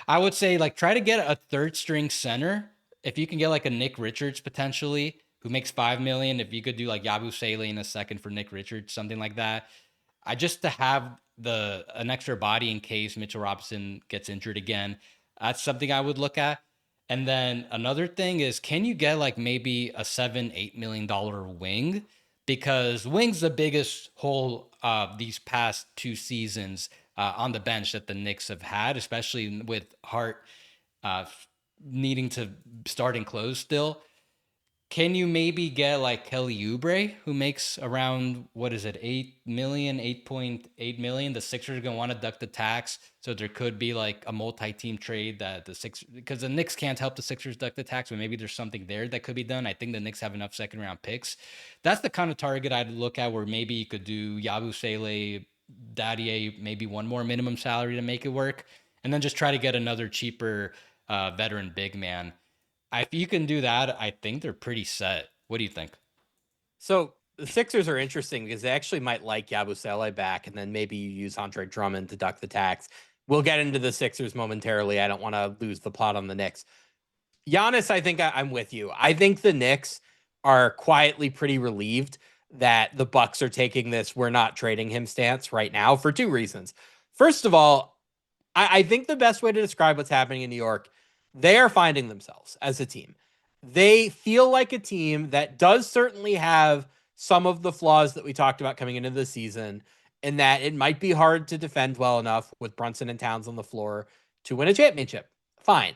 I would say try to get a third string center. If you can get a Nick Richards potentially, who makes $5 million. If you could do Yabusele in a second for Nick Richards, something like that. Just to have an extra body in case Mitchell Robinson gets injured again. That's something I would look at. And then another thing is, can you get maybe a $7-8 million wing? Because wing's the biggest hole these past 2 seasons on the bench that the Knicks have had, especially with Hart needing to start and close still. Can you maybe get Kelly Oubre, who makes around, what is it, 8 million, 8.8 million? The Sixers are going to want to deduct the tax. So there could be a multi-team trade that because the Knicks can't help the Sixers deduct the tax, but maybe there's something there that could be done. I think the Knicks have enough second round picks. That's the kind of target I'd look at, where maybe you could do Yabusele, Dadier, maybe one more minimum salary to make it work. And then just try to get another cheaper veteran big man. If you can do that, I think they're pretty set. What do you think? So the Sixers are interesting because they actually might like Yabusele back, and then maybe you use Andre Drummond to duck the tax. We'll get into the Sixers momentarily. I don't want to lose the plot on the Knicks. Giannis, I think I'm with you. I think the Knicks are quietly pretty relieved that the Bucks are taking this "we're not trading him" stance right now for 2 reasons. First of all, I think the best way to describe what's happening in New York, they are finding themselves as a team. They feel like a team that does certainly have some of the flaws that we talked about coming into the season, and that it might be hard to defend well enough with Brunson and Towns on the floor to win a championship. Fine.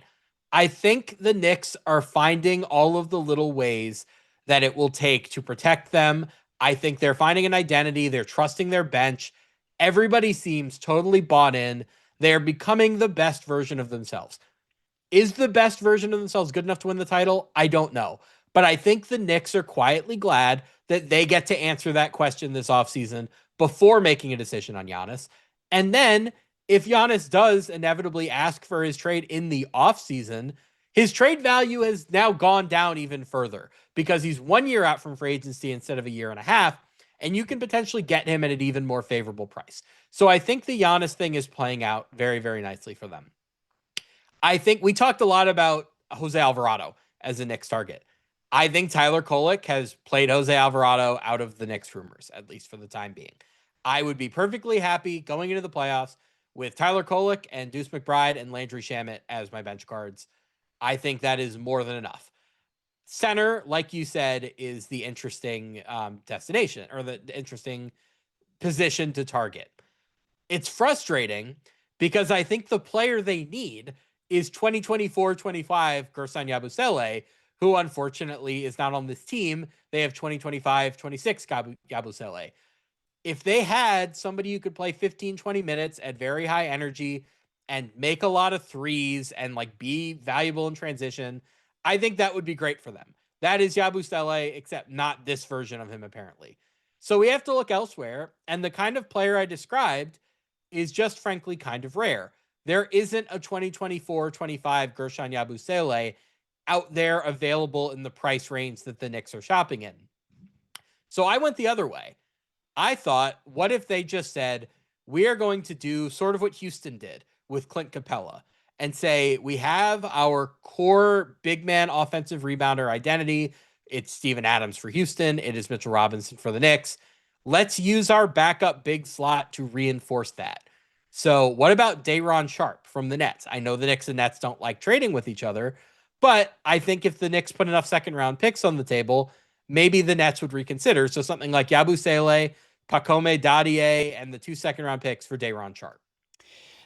I think the Knicks are finding all of the little ways that it will take to protect them. I think they're finding an identity. They're trusting their bench. Everybody seems totally bought in. They're becoming the best version of themselves. Is the best version of themselves good enough to win the title? I don't know. But I think the Knicks are quietly glad that they get to answer that question this offseason before making a decision on Giannis. And then if Giannis does inevitably ask for his trade in the offseason, his trade value has now gone down even further because he's 1 year out from free agency instead of a year and a half, and you can potentially get him at an even more favorable price. So I think the Giannis thing is playing out very, very nicely for them. I think we talked a lot about Jose Alvarado as a Knicks target. I think Tyler Kolek has played Jose Alvarado out of the Knicks rumors, at least for the time being. I would be perfectly happy going into the playoffs with Tyler Kolek and Deuce McBride and Landry Shamet as my bench cards. I think that is more than enough. Center, like you said, is the interesting destination or the interesting position to target. It's frustrating because I think the player they need is 2024-25 Gerson Yabusele, who unfortunately is not on this team. They have 2025-26 Yabusele. If they had somebody who could play 15, 20 minutes at very high energy and make a lot of threes and like be valuable in transition, I think that would be great for them. That is Yabusele, except not this version of him, apparently. So we have to look elsewhere. And the kind of player I described is just frankly kind of rare. There isn't a 2024-25 Gershon Yabusele out there available in the price range that the Knicks are shopping in. So I went the other way. I thought, what if they just said, we are going to do sort of what Houston did with Clint Capella and say, we have our core big man offensive rebounder identity. It's Steven Adams for Houston. It is Mitchell Robinson for the Knicks. Let's use our backup big slot to reinforce that. So what about Day'Ron Sharpe from the Nets? I know the Knicks and Nets don't like trading with each other, but I think if the Knicks put enough second round picks on the table, maybe the Nets would reconsider. So something like Yabusele, Pacome Dadier, and the 2 second round picks for Day'Ron Sharpe.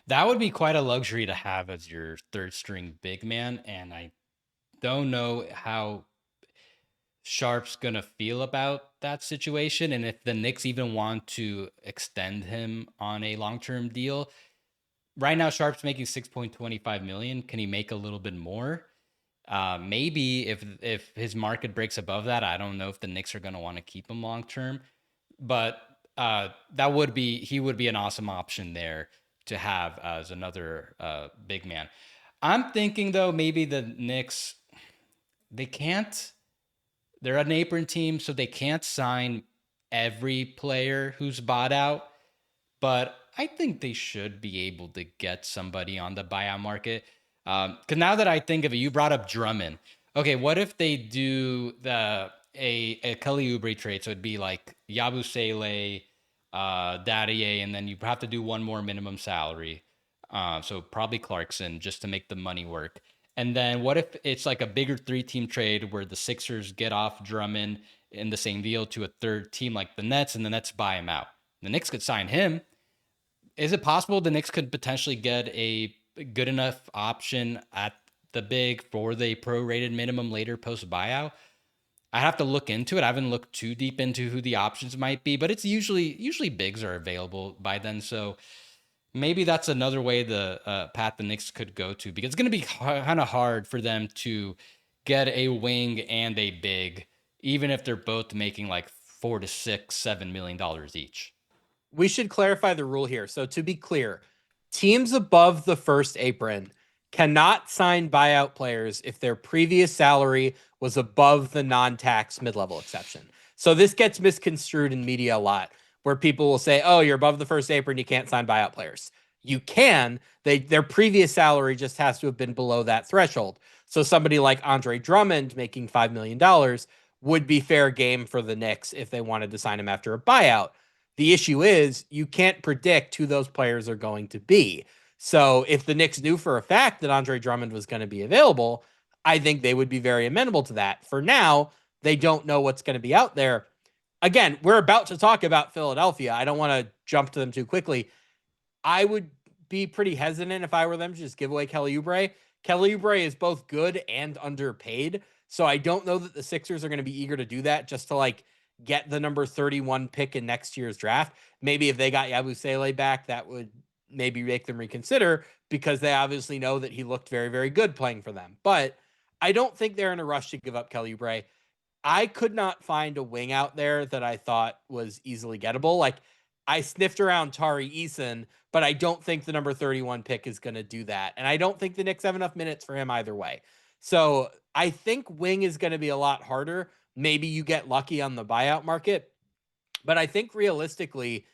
That would be quite a luxury to have as your third string big man. And I don't know how Sharpe's going to feel about that situation. And if the Knicks even want to extend him on a long term deal. Right now, Sharpe's making $6.25 million. Can he make a little bit more? Maybe if his market breaks above that, I don't know if the Knicks are going to want to keep him long term. But he would be an awesome option there to have as another big man. I'm thinking though, maybe the Knicks, they can't. They're an apron team, so they can't sign every player who's bought out. But I think they should be able to get somebody on the buyout market. Because now that I think of it, you brought up Drummond. Okay, what if they do a Kelly Oubre trade? So it'd be like Yabusele, Dadier, and then you have to do one more minimum salary. So probably Clarkson just to make the money work. And then what if it's like a bigger 3-team trade where the Sixers get off Drummond in the same deal to a third team like the Nets, and the Nets buy him out? The Knicks could sign him. Is it possible the Knicks could potentially get a good enough option at the big for the prorated minimum later post buyout? I have to look into it. I haven't looked too deep into who the options might be, but it's usually bigs are available by then. So maybe that's another way the path the Knicks could go to, because it's going to be kind of hard for them to get a wing and a big, even if they're both making like $4 to $6-7 million each. We should clarify the rule here. So to be clear, teams above the first apron cannot sign buyout players if their previous salary was above the non-tax mid-level exception. So this gets misconstrued in media a lot, where people will say, oh, you're above the first apron, you can't sign buyout players. You can. Their previous salary just has to have been below that threshold. So somebody like Andre Drummond making $5 million would be fair game for the Knicks if they wanted to sign him after a buyout. The issue is you can't predict who those players are going to be. So if the Knicks knew for a fact that Andre Drummond was going to be available, I think they would be very amenable to that. For now, they don't know what's going to be out there. Again, we're about to talk about Philadelphia. I don't want to jump to them too quickly. I would be pretty hesitant if I were them to just give away Kelly Oubre. Kelly Oubre is both good and underpaid. So I don't know that the Sixers are going to be eager to do that just to like get the number 31 pick in next year's draft. Maybe if they got Yabusele back, that would maybe make them reconsider, because they obviously know that he looked very, very good playing for them. But I don't think they're in a rush to give up Kelly Oubre. I could not find a wing out there that I thought was easily gettable. Like, I sniffed around Tari Eason, but I don't think the number 31 pick is going to do that. And I don't think the Knicks have enough minutes for him either way. So I think wing is going to be a lot harder. Maybe you get lucky on the buyout market, but I think realistically,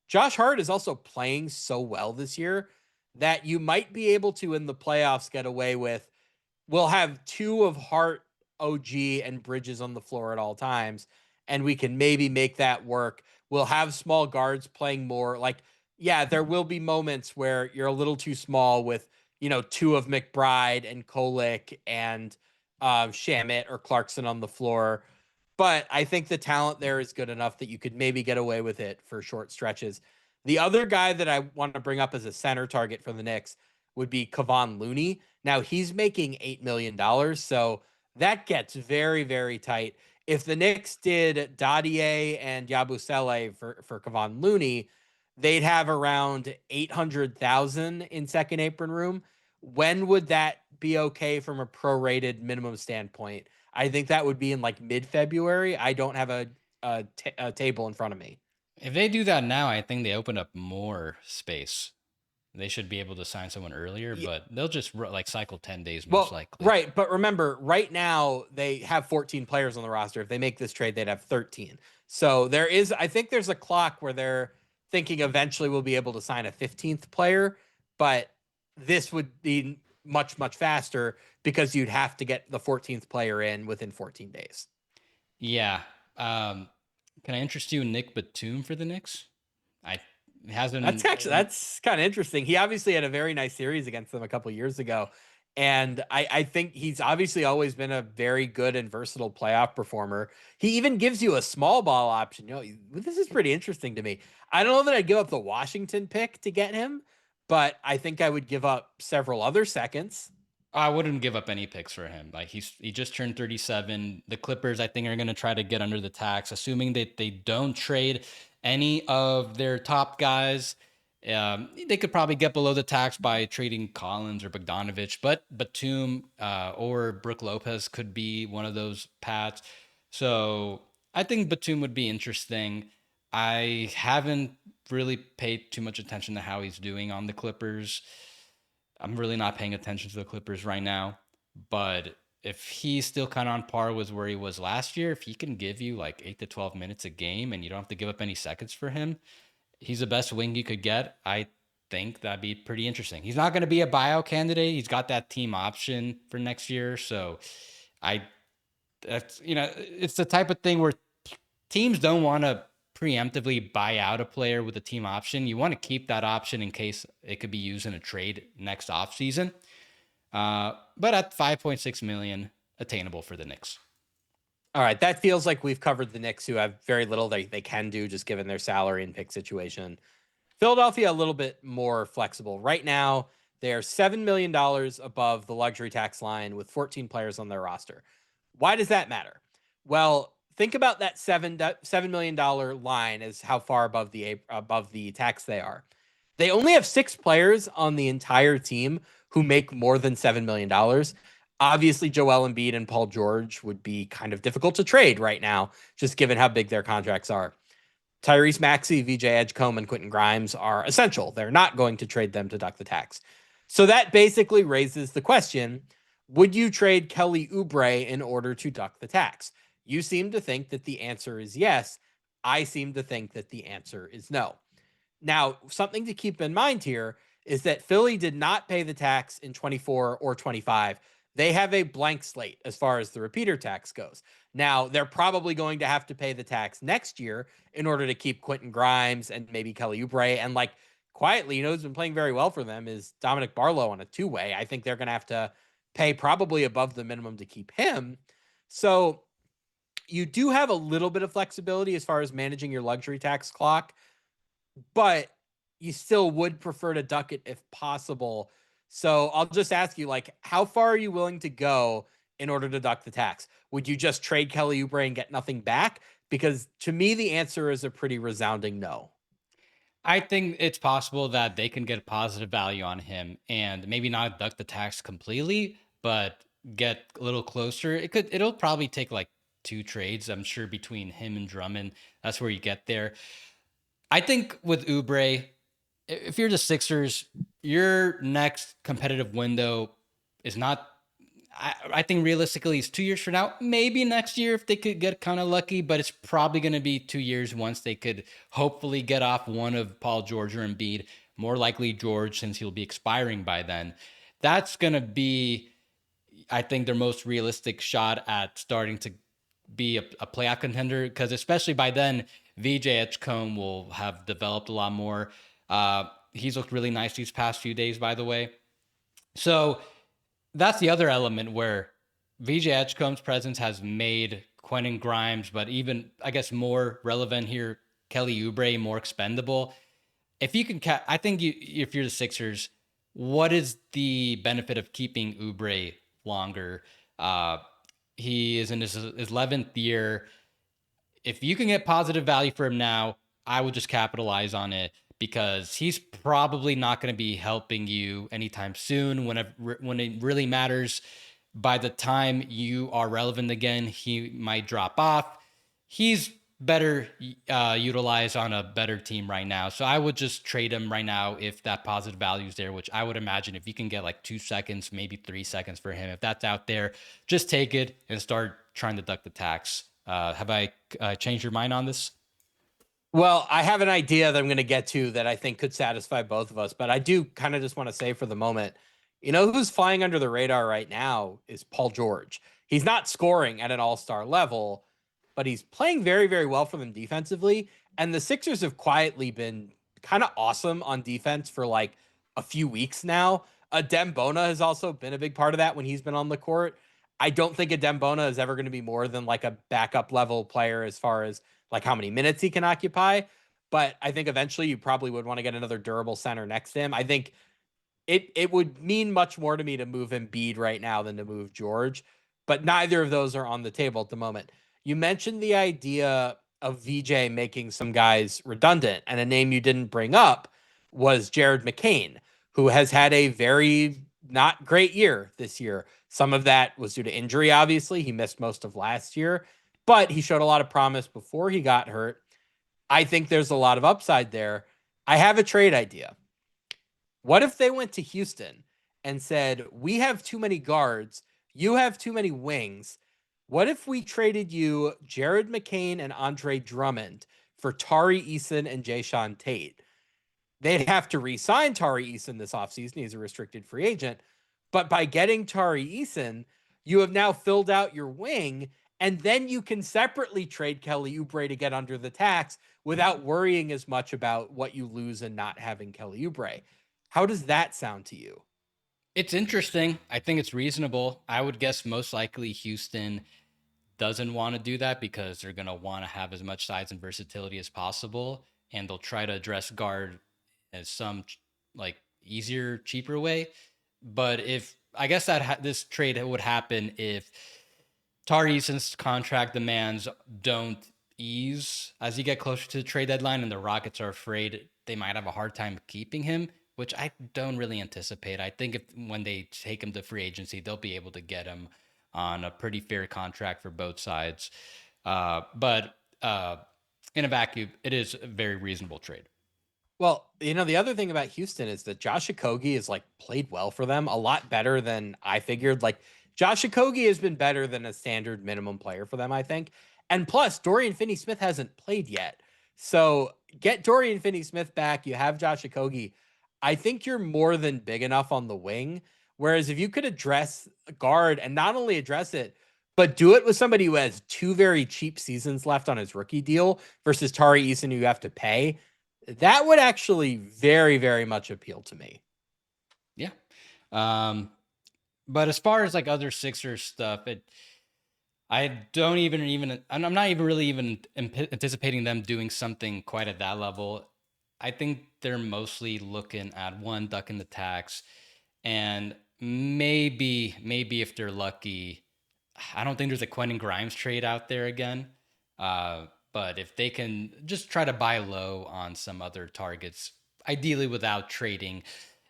Josh Hart is also playing so well this year that you might be able to in the playoffs get away with. We'll have two of Hart, OG, and Bridges on the floor at all times, and we can maybe make that work. We'll have small guards playing more. Like, yeah, there will be moments where you're a little too small with, two of McBride and Kolick and Shamit or Clarkson on the floor. But I think the talent there is good enough that you could maybe get away with it for short stretches. The other guy that I want to bring up as a center target for the Knicks would be Kevon Looney. Now he's making $8 million, so that gets very, very tight. If the Knicks did Dadier and Yabusele for Kevon Looney, they'd have around 800,000 in second apron room. When would that be okay from a prorated minimum standpoint? I think that would be in like mid-February. I don't have a table in front of me. If they do that now, I think they open up more space. They should be able to sign someone earlier, Yeah, but they'll just like cycle 10 days most well, likely. right, but remember, right now they have 14 players on the roster. If they make this trade, they'd have 13. So I think there's a clock where they're thinking eventually we'll be able to sign a 15th player, but this would be much, much faster because you'd have to get the 14th player in within 14 days. Yeah. Can I interest you in Nick Batum for the Knicks? I That's hasn't. actually that's kind of interesting. He obviously had a very nice series against them a couple years ago, and I think he's obviously always been a very good and versatile playoff performer. He even gives you a small ball option. This is pretty interesting to me. I don't know that I'd give up the Washington pick to get him, but I think I would give up several other seconds. I wouldn't give up any picks for him. Like he just turned 37. The Clippers, I think, are going to try to get under the tax, assuming that they don't trade any of their top guys. They could probably get below the tax by trading Collins or Bogdanovich, but Batum or Brook Lopez could be one of those paths. So I think Batum would be interesting. I haven't really paid too much attention to how he's doing on the Clippers. I'm really not paying attention to the Clippers right now, but if he's still kind of on par with where he was last year, if he can give you like 8 to 12 minutes a game and you don't have to give up any seconds for him, he's the best wing you could get. I think that'd be pretty interesting. He's not going to be a buyout candidate. He's got that team option for next year, so I that's it's the type of thing where teams don't want to preemptively buy out a player with a team option. You want to keep that option in case it could be used in a trade next offseason. But at 5.6 million, attainable for the Knicks. All right, that feels like we've covered the Knicks, who have very little they can do just given their salary and pick situation. Philadelphia a little bit more flexible. Right now, they are $7 million above the luxury tax line with 14 players on their roster. Why does that matter? Well, think about that $7 million line as how far above the tax they are. They only have 6 players on the entire team who make more than $7 million. Obviously, Joel Embiid and Paul George would be kind of difficult to trade right now, just given how big their contracts are. Tyrese Maxey, VJ Edgecombe, and Quentin Grimes are essential. They're not going to trade them to duck the tax. So that basically raises the question, would you trade Kelly Oubre in order to duck the tax? You seem to think that the answer is yes. I seem to think that the answer is no. Now, something to keep in mind here is that Philly did not pay the tax in 24 or 25. They have a blank slate as far as the repeater tax goes. Now, they're probably going to have to pay the tax next year in order to keep Quentin Grimes and maybe Kelly Oubre. And like quietly, who's been playing very well for them is Dominic Barlow on a two-way. I think they're going to have to pay probably above the minimum to keep him. So you do have a little bit of flexibility as far as managing your luxury tax clock, but you still would prefer to duck it if possible. So I'll just ask you, like, how far are you willing to go in order to duck the tax? Would you just trade Kelly Oubre and get nothing back? Because to me, the answer is a pretty resounding no. I think it's possible that they can get a positive value on him and maybe not duck the tax completely, but get a little closer. It'll probably take like 2 trades, I'm sure, between him and Drummond. That's where you get there. I think with Oubre, if you're the Sixers, your next competitive window is not. I think realistically it's 2 years from now. Maybe next year if they could get kind of lucky, but it's probably going to be 2 years once they could hopefully get off one of Paul George or Embiid. More likely George, since he'll be expiring by then. That's going to be, I think, their most realistic shot at starting to be a playoff contender, because especially by then, VJ Edgecombe will have developed a lot more. He's looked really nice these past few days, by the way. So that's the other element where VJ Edgecombe's presence has made Quentin Grimes, but even, I guess, more relevant here, Kelly Oubre more expendable. If you can, I think if you're the Sixers, what is the benefit of keeping Oubre longer? Uh, he is in his 11th year. If you can get positive value for him now, I would just capitalize on it, because he's probably not going to be helping you anytime soon. When it really matters, by the time you are relevant again, he might drop off. He's better utilized on a better team right now. So I would just trade him right now if that positive value is there, which I would imagine if you can get like 2 seconds, maybe 3 seconds for him, if that's out there, just take it and start trying to duck the tax. Have I changed your mind on this? Well, I have an idea that I'm going to get to that I think could satisfy both of us, but I do kind of just want to say for the moment, you know who's flying under the radar right now is Paul George. He's not scoring at an all-star level, but he's playing very, very well for them defensively. And the Sixers have quietly been kind of awesome on defense for like a few weeks now. Adem Bona has also been a big part of that when he's been on the court. I don't think Adem Bona is ever going to be more than like a backup level player as far as like how many minutes he can occupy. But I think eventually you probably would want to get another durable center next to him. I think it would mean much more to me to move Embiid right now than to move George, but neither of those are on the table at the moment. You mentioned the idea of VJ making some guys redundant, and a name you didn't bring up was Jared McCain, who has had a very not great year this year. Some of that was due to injury, obviously. He missed most of last year, but he showed a lot of promise before he got hurt. I think there's a lot of upside there. I have a trade idea. What if they went to Houston and said, "We have too many guards, you have too many wings. What if we traded you Jared McCain and Andre Drummond for Tari Eason and Jayshawn Tate?" They'd have to re-sign Tari Eason this offseason. He's a restricted free agent. But by getting Tari Eason, you have now filled out your wing, and then you can separately trade Kelly Oubre to get under the tax without worrying as much about what you lose and not having Kelly Oubre. How does that sound to you? It's interesting. I think it's reasonable. I would guess most likely Houston doesn't want to do that because they're going to want to have as much size and versatility as possible. And they'll try to address guard as some like easier, cheaper way. But if I guess that this trade would happen if Tari Eason's contract demands don't ease as you get closer to the trade deadline, and the Rockets are afraid they might have a hard time keeping him, which I don't really anticipate. I think if when they take him to free agency, they'll be able to get him on a pretty fair contract for both sides. But in a vacuum, it is a very reasonable trade. Well, the other thing about Houston is that Josh Okogie has like played well for them, a lot better than I figured. Like Josh Okogie has been better than a standard minimum player for them, I think. And plus, Dorian Finney-Smith hasn't played yet. So get Dorian Finney-Smith back. You have Josh Okogie. I think you're more than big enough on the wing. Whereas if you could address a guard and not only address it, but do it with somebody who has two very cheap seasons left on his rookie deal versus Tari Eason, who you have to pay, that would actually very, very much appeal to me. Yeah. But as far as like other Sixers stuff, I don't even I'm not even really even anticipating them doing something quite at that level. I think they're mostly looking at one, ducking the tax, and maybe if they're lucky, I don't think there's a Quentin Grimes trade out there again. But if they can just try to buy low on some other targets, ideally without trading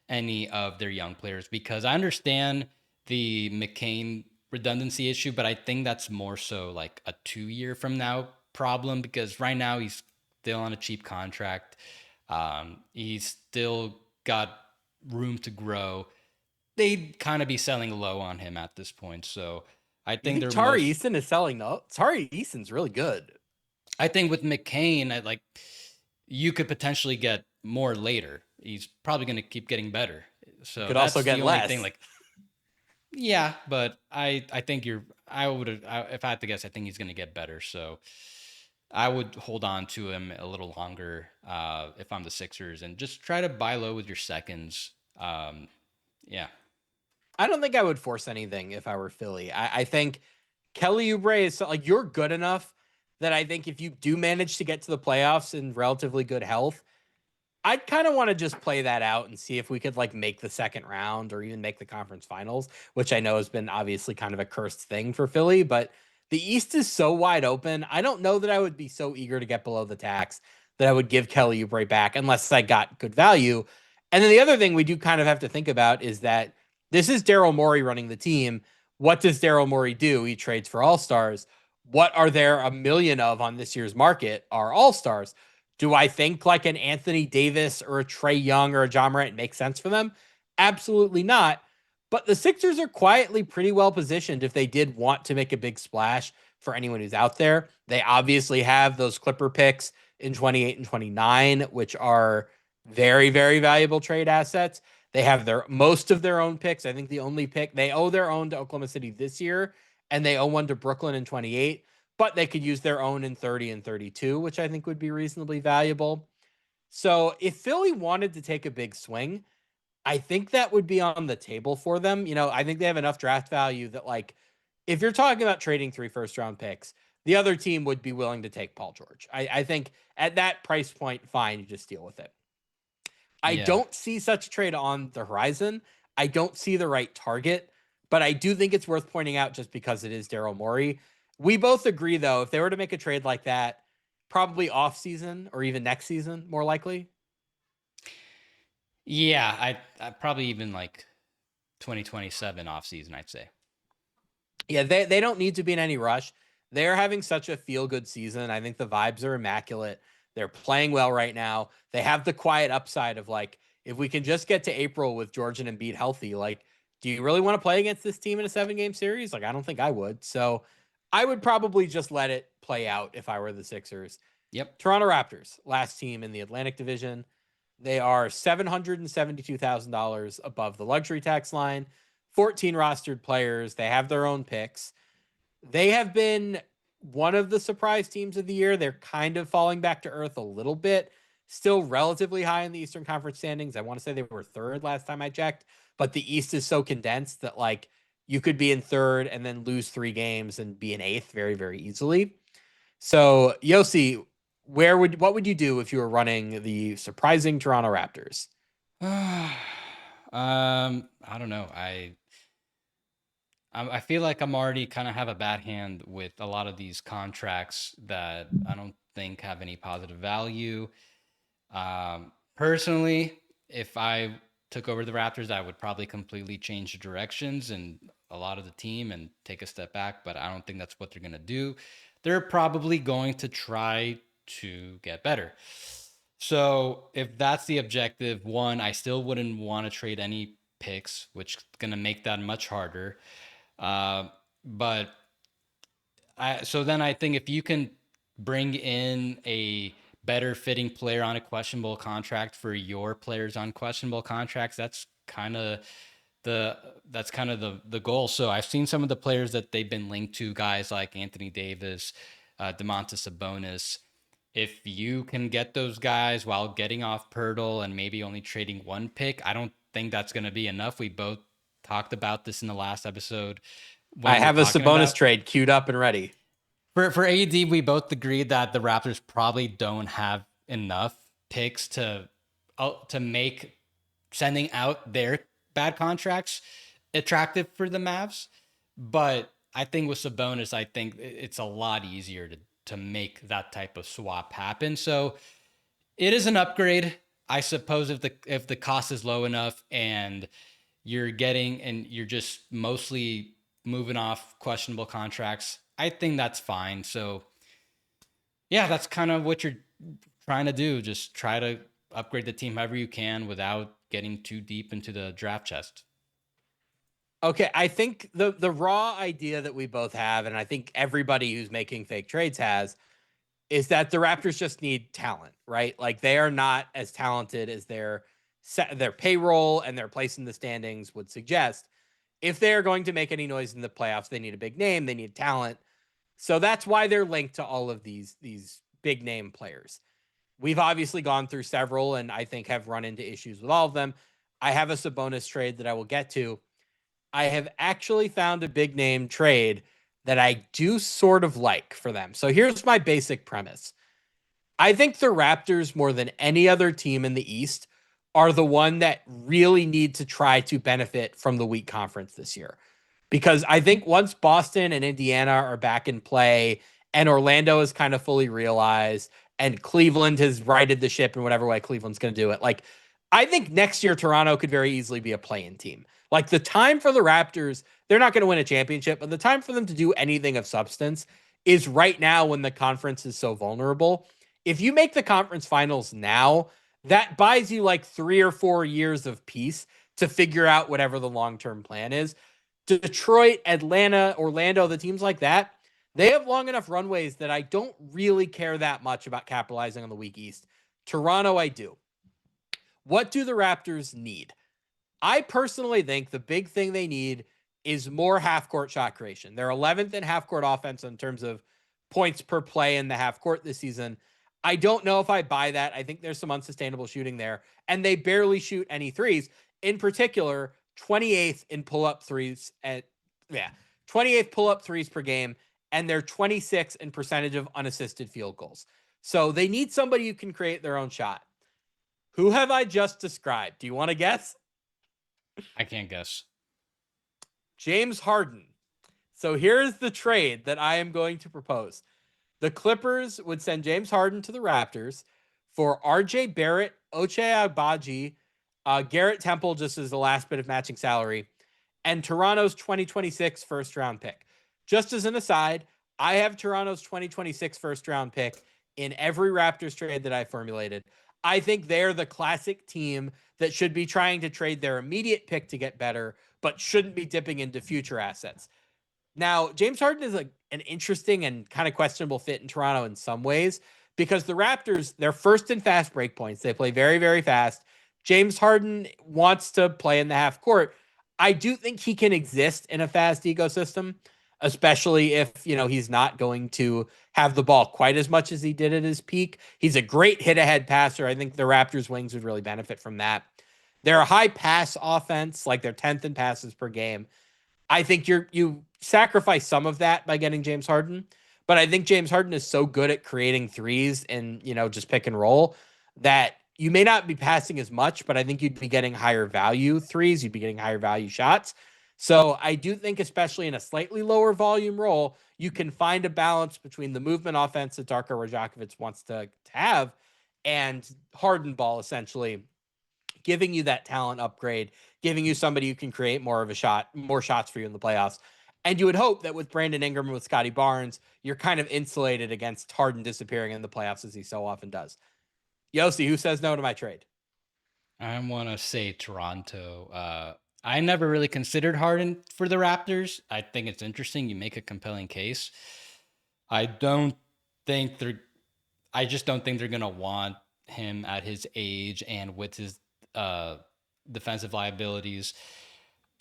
any of their young players, because I understand the McCain redundancy issue, but I think that's more so like a 2 year from now problem, because right now he's still on a cheap contract. He's still got room to grow. they'd kind of be selling low on him at this point. So I You think think they're Tari most. Eason is selling? No, Tari Eason's really good. I think with McCain, like you could potentially get more later. He's probably going to keep getting better. You So could also that's get the only thing. less. Like, yeah, but I think you're. I would if I had to guess, I think he's going to get better. So I would hold on to him a little longer if I'm the Sixers and just try to buy low with your seconds. Yeah, I don't think I would force anything if I were Philly. I think Kelly Oubre is like you're good enough that I think if you do manage to get to the playoffs in relatively good health, I'd kind of want to just play that out and see if we could like make the second round or even make the conference finals, which I know has been obviously kind of a cursed thing for Philly, but the East is so wide open. I don't know that I would be so eager to get below the tax that I would give Kelly Oubre back unless I got good value. And then the other thing we do kind of have to think about is that this is Daryl Morey running the team. What does Daryl Morey do? He trades for all-stars. What are there a million of on this year's market are all-stars. Do I think like an Anthony Davis or a Trae Young or a John Morant makes sense for them? Absolutely not. But the Sixers are quietly pretty well positioned if they did want to make a big splash for anyone who's out there. They obviously have those Clipper picks in 28 and 29, which are very, very valuable trade assets. They have their most of their own picks. I think the only pick they owe their own to Oklahoma City this year, and they owe one to Brooklyn in 28, but they could use their own in 30 and 32, which I think would be reasonably valuable. So if Philly wanted to take a big swing, I think that would be on the table for them. You know, I think they have enough draft value that, like, if you're talking about trading 3 first round picks, the other team would be willing to take Paul George. I think at that price point, fine, you just deal with it. I yeah. don't see such a trade on the horizon. I don't see the right target, but I do think it's worth pointing out just because it is Daryl Morey. We both agree, though, if they were to make a trade like that, probably off season or even next season, more likely. Yeah, I probably even like 2027 off season, I'd say. Yeah, they don't need to be in any rush. They're having such a feel good season. I think the vibes are immaculate. They're playing well right now. They have the quiet upside of like, if we can just get to April with George and Embiid healthy, like, do you really want to play against this team in a 7 game series? Like, I don't think I would. So I would probably just let it play out if I were the Sixers. Yep. Toronto Raptors, last team in the Atlantic Division. They are $772,000 above the luxury tax line, 14 rostered players. They have their own picks. They have been one of the surprise teams of the year. They're kind of falling back to earth a little bit. Still relatively high in the Eastern Conference standings. I want to say they were third last time I checked, but the East is so condensed that like you could be in third and then lose 3 games and be in eighth very, very easily. So, Yossi, what would you do if you were running the surprising Toronto Raptors? I don't know. I feel like I'm already kind of have a bad hand with a lot of these contracts that I don't think have any positive value. Personally, if I took over the Raptors, I would probably completely change the directions and a lot of the team and take a step back, but I don't think that's what they're going to do. They're probably going to try to get better. So, if that's the objective, one, I still wouldn't want to trade any picks, which is going to make that much harder. Uh, but so then I think if you can bring in a better fitting player on a questionable contract for your players on questionable contracts, the that's kind of the goal. So I've seen some of the players that they've been linked to, guys like Anthony Davis, Domantas Sabonis. If you can get those guys while getting off Pirtle and maybe only trading one pick, I don't think that's going to be enough. We both talked about this in the last episode I when we are have a talking Sabonis about trade queued up and ready. for AD, we both agreed that the Raptors probably don't have enough picks to make sending out their bad contracts attractive for the Mavs. But I think with Sabonis, I think it's a lot easier to make that type of swap happen. So it is an upgrade, I suppose, if the cost is low enough and you're just mostly moving off questionable contracts. I think that's fine. So yeah, that's kind of what you're trying to do. Just try to upgrade the team however you can without getting too deep into the draft chest. Okay, I think the raw idea that we both have, and I think everybody who's making fake trades has, is that the Raptors just need talent, right? Like they are not as talented as their payroll and their place in the standings would suggest. If they are going to make any noise in the playoffs, they need a big name, they need talent. So that's why they're linked to all of these big name players. We've obviously gone through several and I think have run into issues with all of them. I have a Sabonis trade that I will get to. I have actually found a big name trade that I do sort of like for them. So here's my basic premise. I think the Raptors, more than any other team in the East, are the one that really need to try to benefit from the weak conference this year. Because I think once Boston and Indiana are back in play and Orlando is kind of fully realized and Cleveland has righted the ship in whatever way Cleveland's going to do it, like I think next year Toronto could very easily be a play-in team. Like the time for the Raptors, they're not going to win a championship, but the time for them to do anything of substance is right now when the conference is so vulnerable. If you make the conference finals now, that buys you like 3 or 4 years of peace to figure out whatever the long-term plan is. Detroit, Atlanta, Orlando, the teams like that, they have long enough runways that I don't really care that much about capitalizing on the weak East. Toronto, I do. What do the Raptors need? I personally think the big thing they need is more half court shot creation. They're 11th in half court offense in terms of points per play in the half court this season. I don't know if I buy that. I think there's some unsustainable shooting there, and they barely shoot any threes. In particular, 28th in pull up threes at 28th pull up threes per game, and they're 26th in percentage of unassisted field goals. So they need somebody who can create their own shot. Who have I just described? Do you want to guess? I can't guess. James Harden. So here's the trade that I am going to propose. The Clippers would send James Harden to the Raptors for RJ Barrett, Ochai Agbaji, Garrett Temple, just as the last bit of matching salary, and Toronto's 2026 first round pick. Just as an aside, I have Toronto's 2026 first round pick in every Raptors trade that I formulated. I think they're the classic team that should be trying to trade their immediate pick to get better, but shouldn't be dipping into future assets. Now, James Harden is an interesting and kind of questionable fit in Toronto in some ways because the Raptors, they're first in fast break points. They play very, very fast. James Harden wants to play in the half court. I do think he can exist in a fast ecosystem, especially if, he's not going to have the ball quite as much as he did at his peak. He's a great hit ahead passer. I think the Raptors wings would really benefit from that. They're a high pass offense, like they're 10th in passes per game. I think you sacrifice some of that by getting James Harden, but I think James Harden is so good at creating threes and just pick and roll that you may not be passing as much, but I think you'd be getting higher value threes, you'd be getting higher value shots. So I do think, especially in a slightly lower volume role, you can find a balance between the movement offense that Darko Rajakovic wants to have and Harden ball, essentially giving you that talent upgrade, giving you somebody who can create more shots for you in the playoffs. And you would hope that with Brandon Ingram and with Scotty Barnes, you're kind of insulated against Harden disappearing in the playoffs as he so often does. Yossi, who says no to my trade? I want to say Toronto. I never really considered Harden for the Raptors. I think it's interesting. You make a compelling case. I don't think they're. I just don't think they're gonna want him at his age and with his uh, defensive liabilities.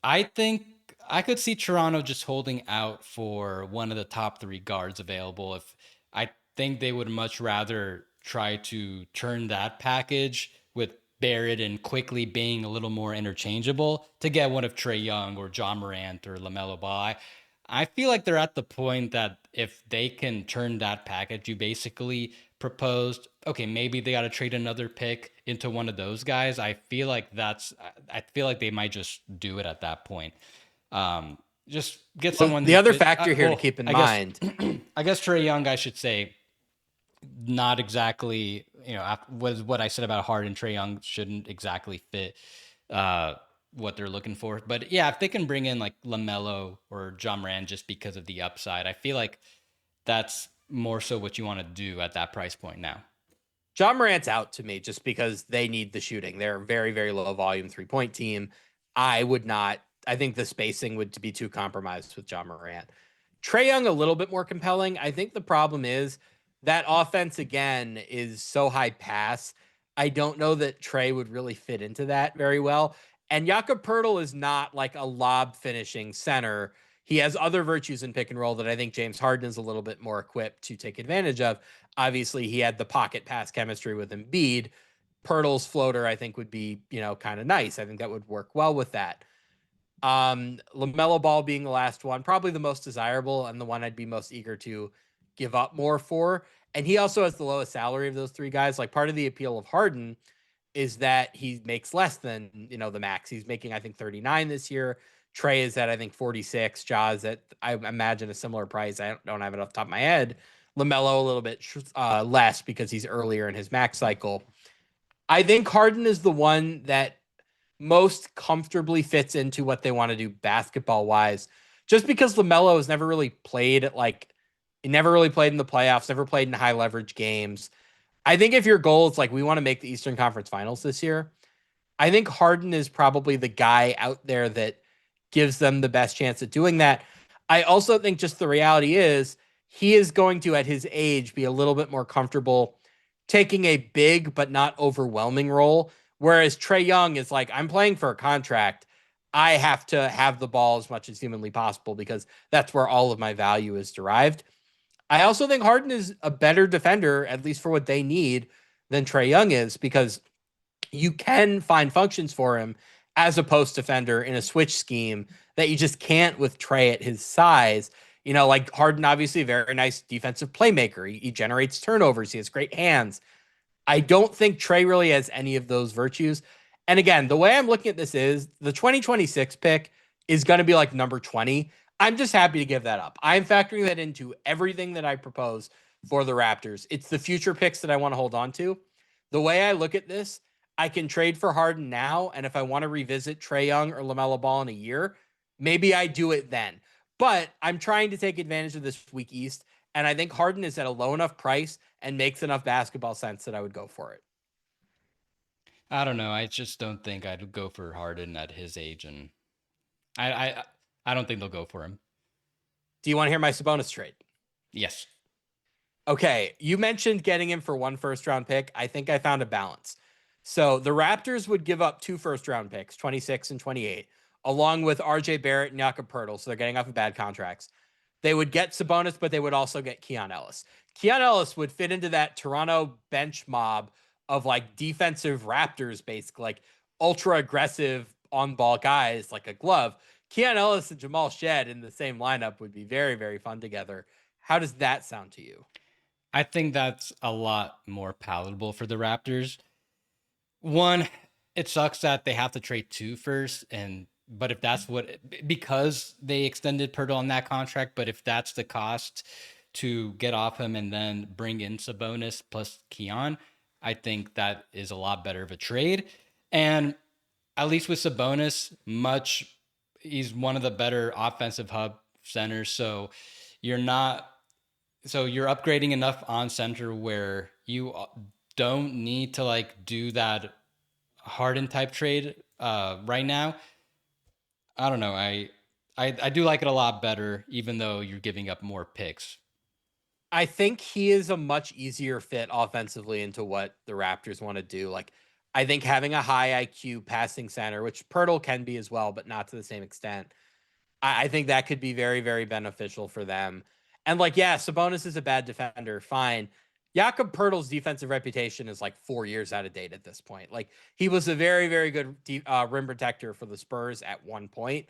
I think I could see Toronto just holding out for one of the top three guards available. If I think they would much rather try to turn that package with Barrett and quickly being a little more interchangeable to get one of Trae Young or John Morant or LaMelo Ball. I feel like they're at the point that if they can turn that package you basically proposed, okay, maybe they got to trade another pick into one of those guys. I feel like they might just do it at that point. Just get Well, someone the who other fit. factor here to keep in I guess, mind. I guess Trae Young, I should say, not exactly, was what I said about Harden. Trae Young shouldn't exactly fit what they're looking for. But yeah, if they can bring in like LaMelo or John Moran just because of the upside, I feel like that's more so what you want to do at that price point now. John Morant's out to me just because they need the shooting. They're a very, very low volume 3-point team. I would not I think the spacing would be too compromised with John Morant. Trae Young a little bit more compelling. I think the problem is that offense again is so high pass. I don't know that Trae would really fit into that very well. And Jakob Pertl is not like a lob finishing center. He has other virtues in pick and roll that I think James Harden is a little bit more equipped to take advantage of. Obviously, he had the pocket pass chemistry with Embiid. Pirtle's floater, I think, would be, kind of nice. I think that would work well with that. LaMelo Ball being the last one, probably the most desirable and the one I'd be most eager to give up more for. And he also has the lowest salary of those three guys. Like part of the appeal of Harden is that he makes less than, the max. He's making, I think, 39 this year. Trae is at, I think, 46. Jaws at, I imagine, a similar price. I don't have it off the top of my head. LaMelo a little bit less because he's earlier in his max cycle. I think Harden is the one that most comfortably fits into what they want to do basketball wise, just because LaMelo has never really played at he never really played in the playoffs, never played in high leverage games. I think if your goal is like, we want to make the Eastern Conference Finals this year, I think Harden is probably the guy out there that gives them the best chance at doing that. I also think just the reality is he is going to, at his age, be a little bit more comfortable taking a big but not overwhelming role. Whereas Trae Young is like, I'm playing for a contract. I have to have the ball as much as humanly possible because that's where all of my value is derived. I also think Harden is a better defender, at least for what they need, than Trae Young is, because you can find functions for him as a post defender in a switch scheme that you just can't with Trae at his size. Like Harden, obviously, a very nice defensive playmaker. He generates turnovers. He has great hands. I don't think Trae really has any of those virtues. And again, the way I'm looking at this is the 2026 pick is going to be like number 20. I'm just happy to give that up. I'm factoring that into everything that I propose for the Raptors. It's the future picks that I want to hold on to. The way I look at this, I can trade for Harden now. And if I want to revisit Trae Young or LaMelo Ball in a year, maybe I do it then. But I'm trying to take advantage of this weak East. And I think Harden is at a low enough price and makes enough basketball sense that I would go for it. I don't know. I just don't think I'd go for Harden at his age, and I I, I don't think they'll go for him. Do you want to hear my Sabonis trade? Yes. Okay, you mentioned getting him for one first round pick. I think I found a balance. So the Raptors would give up two first round picks, 26 and 28, along with RJ Barrett and Jakob Pertl. So they're getting off of bad contracts. They would get Sabonis, but they would also get Keon Ellis. Keon Ellis would fit into that Toronto bench mob of like defensive Raptors, basically, like ultra aggressive on ball guys like a glove. Keon Ellis and Jamal Shed in the same lineup would be very, very fun together. How does that sound to you? I think that's a lot more palatable for the Raptors. One, it sucks that they have to trade two first, and but if that's what, because they extended Pirtle on that contract, but if that's the cost to get off him and then bring in Sabonis plus Keon, I think that is a lot better of a trade. And at least with Sabonis, he's one of the better offensive hub centers. So you're not, so you're upgrading enough on center where you don't need to like do that Harden type trade right now. I don't know. I do like it a lot better, even though you're giving up more picks. I think he is a much easier fit offensively into what the Raptors want to do. Like, I think having a high IQ passing center, which Pirtle can be as well, but not to the same extent, I think that could be very, very beneficial for them. And like, yeah, Sabonis is a bad defender. Fine. Jakob Pertl's defensive reputation is like 4 years out of date at this point. Like, he was a very, very good rim protector for the Spurs at one point.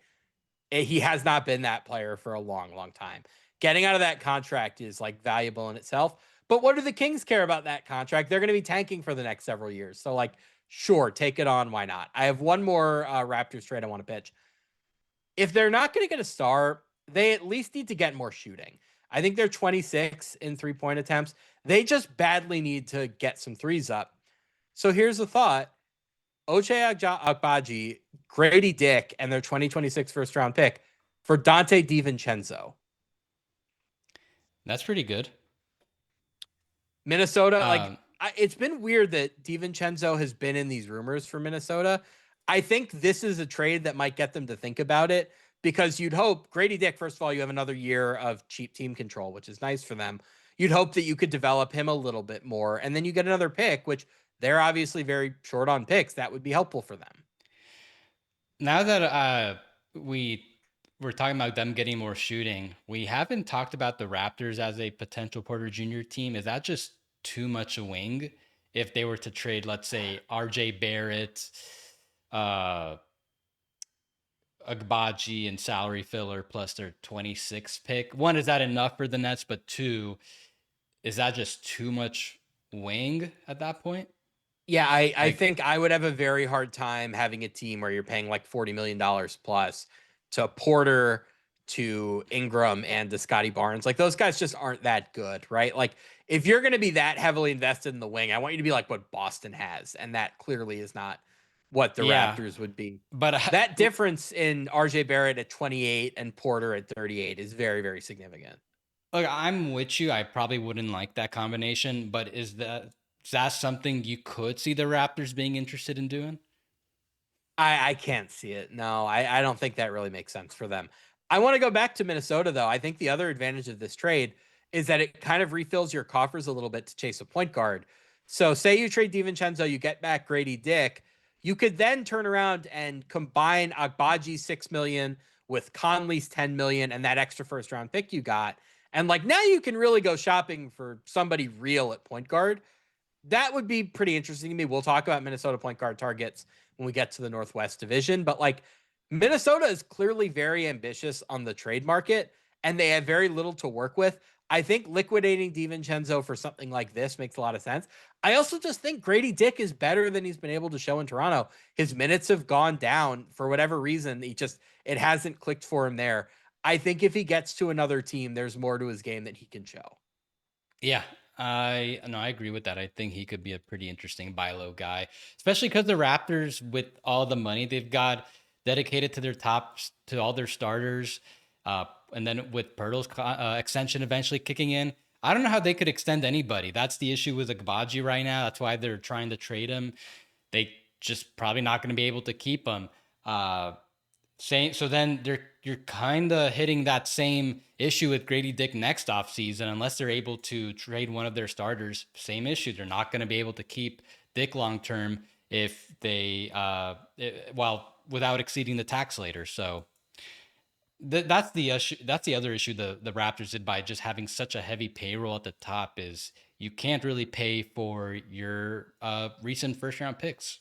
He has not been that player for a long, long time. Getting out of that contract is like valuable in itself. But what do the Kings care about that contract? They're going to be tanking for the next several years. So, like, sure, take it on. Why not? I have one more Raptors trade I want to pitch. If they're not going to get a star, they at least need to get more shooting. I think they're 26 in 3-point attempts. They just badly need to get some threes up. So here's the thought. Ochai Agbaji, Grady Dick, and their 2026 first round pick for Dante DiVincenzo. That's pretty good. Minnesota, it's been weird that DiVincenzo has been in these rumors for Minnesota. I think this is a trade that might get them to think about it because you'd hope Grady Dick, first of all, you have another year of cheap team control, which is nice for them. You'd hope that you could develop him a little bit more, and then you get another pick, which they're obviously very short on picks. That would be helpful for them. Now that we we're talking about them getting more shooting, we haven't talked about the Raptors as a potential Porter Jr. team. Is that just too much a wing if they were to trade, let's say, RJ Barrett, uh, Agbaji, and salary filler plus their 26 pick? One, is that enough for the Nets? But two, is that just too much wing at that point? Yeah, I Like, think I would have a very hard time having a team where you're paying like $40 million plus to Porter, to Ingram, and to Scotty Barnes. Like those guys just aren't that good, right? Like if you're going to be that heavily invested in the wing, I want you to be like what Boston has, and that clearly is not what the yeah, Raptors would be. but That difference in RJ Barrett at 28 and Porter at 38 is very, very significant. look, I'm with you. I probably wouldn't like that combination, but is that something you could see the Raptors being interested in doing? I can't see it. No, I don't think that really makes sense for them. I want to go back to Minnesota though. I think the other advantage of this trade is that it kind of refills your coffers a little bit to chase a point guard. So say you trade DiVincenzo, you get back Grady Dick, you could then turn around and combine Agbaji's 6 million with Conley's 10 million and that extra first round pick you got. And like now you can really go shopping for somebody real at point guard. That would be pretty interesting to me. We'll talk about Minnesota point guard targets when we get to the Northwest Division, but like Minnesota is clearly very ambitious on the trade market and they have very little to work with. I think liquidating DiVincenzo for something like this makes a lot of sense. I also just think Grady Dick is better than he's been able to show in Toronto. His minutes have gone down for whatever reason. It hasn't clicked for him there. I think if he gets to another team, there's more to his game that he can show. Yeah, I agree with that. I think he could be a pretty interesting buy low guy, especially because the Raptors, with all the money they've got dedicated to their tops, to all their starters, and then with Pirtle's extension eventually kicking in, I don't know how they could extend anybody. That's the issue with Agbaji right now. That's why they're trying to trade him. They just probably not going to be able to keep him. Same. So then you're kind of hitting that same issue with Grady Dick next offseason, unless they're able to trade one of their starters. Same issue. They're not going to be able to keep Dick long term if they well, without exceeding the tax later. So that's the issue. That's the other issue the Raptors did by just having such a heavy payroll at the top is you can't really pay for your recent first round picks.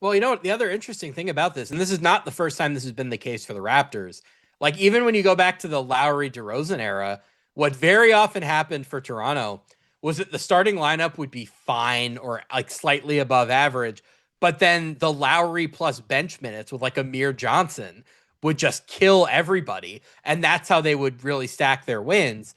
Well, you know what? The other interesting thing about this, and this is not the first time this has been the case for the Raptors, like even when you go back to the Lowry DeRozan era, what very often happened for Toronto was that the starting lineup would be fine or like slightly above average, but then the Lowry plus bench minutes with like Amir Johnson would just kill everybody. And that's how they would really stack their wins.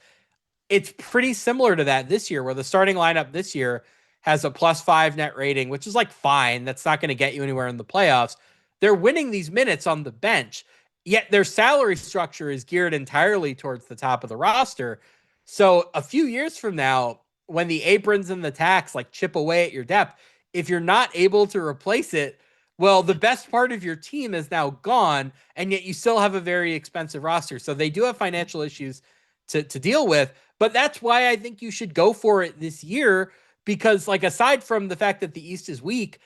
It's pretty similar to that this year, where the starting lineup this year has a +5 net rating, which is like fine. That's not going to get you anywhere in the playoffs. They're winning these minutes on the bench, yet their salary structure is geared entirely towards the top of the roster. So a few years from now, when the aprons and the tax like chip away at your depth, if you're not able to replace it, well, the best part of your team is now gone, and yet you still have a very expensive roster. So they do have financial issues to deal with. But that's why I think you should go for it this year because, like, aside from the fact that the East is weak,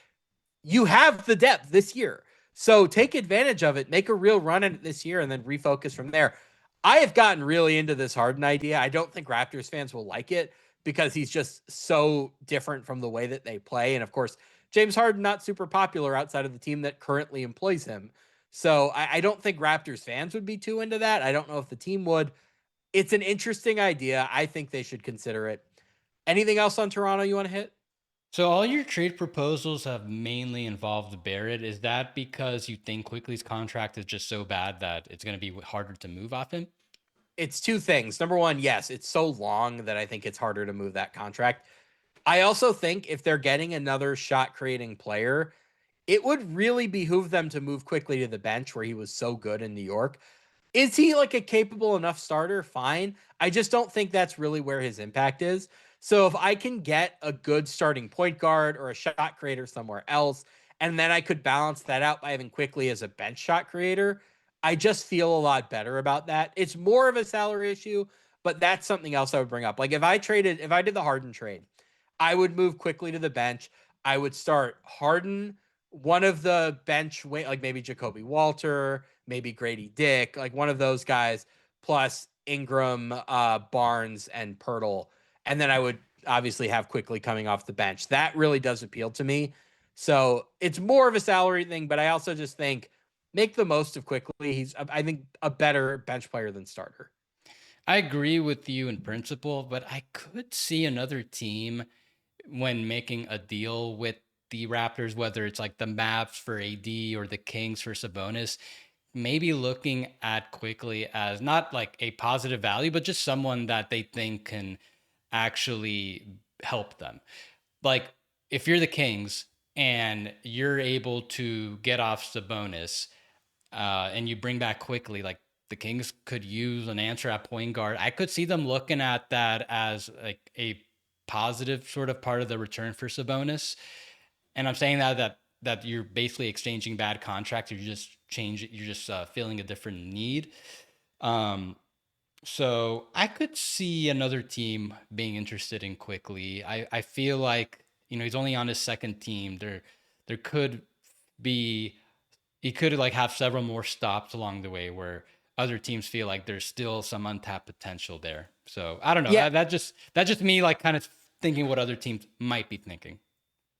you have the depth this year. So take advantage of it, make a real run at it this year, and then refocus from there. I have gotten really into this Harden idea. I don't think Raptors fans will like it because he's just so different from the way that they play. And of course, James Harden, not super popular outside of the team that currently employs him. So I don't think Raptors fans would be too into that. I don't know if the team would. It's an interesting idea. I think they should consider it. Anything else on Toronto you want to hit? So all your trade proposals have mainly involved Barrett. Is that because you think Quickly's contract is just so bad that it's going to be harder to move off him? It's two things. Number one, yes, it's so long that I think it's harder to move that contract. I also think if they're getting another shot creating player, it would really behoove them to move quickly to the bench where he was so good in New York. Is he like a capable enough starter? Fine. I just don't think that's really where his impact is. So if I can get a good starting point guard or a shot creator somewhere else, and then I could balance that out by having quickly as a bench shot creator, I just feel a lot better about that. It's more of a salary issue, but that's something else I would bring up. Like if I did the Harden trade, I would move quickly to the bench. I would start Harden, one of the bench, like maybe Jacoby Walter, maybe Grady Dick, like one of those guys, plus Ingram, Barnes, and Pirtle. And then I would obviously have quickly coming off the bench. That really does appeal to me. So it's more of a salary thing, but I also just think make the most of quickly. He's, I think, a better bench player than starter. I agree with you in principle, but I could see another team when making a deal with the Raptors, whether it's like the Mavs for AD or the Kings for Sabonis, maybe looking at quickly as not like a positive value, but just someone that they think can actually help them. Like if you're the Kings and you're able to get off Sabonis and you bring back quickly, like the Kings could use an answer at point guard. I could see them looking at that as like a positive sort of part of the return for Sabonis. And I'm saying that you're basically exchanging bad contracts. You're just filling a different need. Um, so I could see another team being interested in quickly. I feel like he's only on his second team. There could be he could like have several more stops along the way where other teams feel like there's still some untapped potential there. So I don't know. Yeah, That just me like kind of thinking what other teams might be thinking.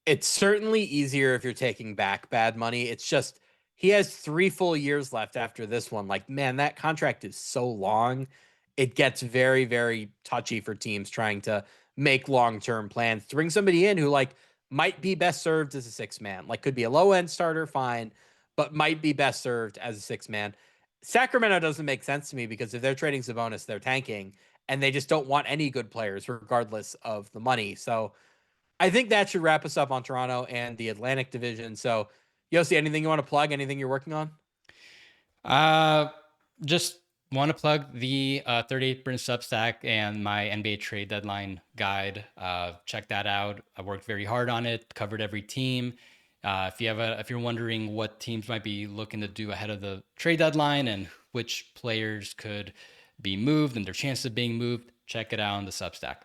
it's certainly easier if you're taking back bad money. It's just he has 3 full years left after this one. Like, man, that contract is so long. It gets very, very touchy for teams trying to make long-term plans to bring somebody in who like might be best served as a six man. Like could be a low-end starter, fine, but might be best served as a six man. Sacramento doesn't make sense to me because if they're trading Sabonis, they're tanking and they just don't want any good players regardless of the money. So I think that should wrap us up on Toronto and the Atlantic Division. So, Yossi, anything you want to plug? Anything you're working on? Uh, just want to plug the 38 Sprint Substack and my NBA trade deadline guide. Check that out. I worked very hard on it, covered every team. If you're wondering what teams might be looking to do ahead of the trade deadline and which players could be moved and their chances of being moved, check it out on the Substack.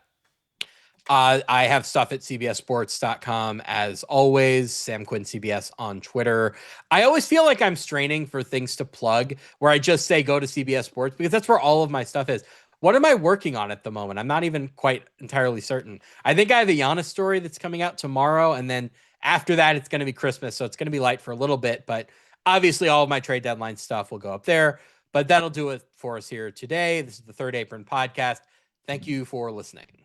I have stuff at cbssports.com as always. Sam Quinn CBS on Twitter. I always feel like I'm straining for things to plug where I just say go to CBS Sports because that's where all of my stuff is. What am I working on at the moment? I'm not even quite entirely certain. I think I have a Giannis story that's coming out tomorrow, and then after that, it's going to be Christmas, so it's going to be light for a little bit. But obviously, all of my trade deadline stuff will go up there. But that'll do it for us here today. This is the Third Apron Podcast. Thank you for listening.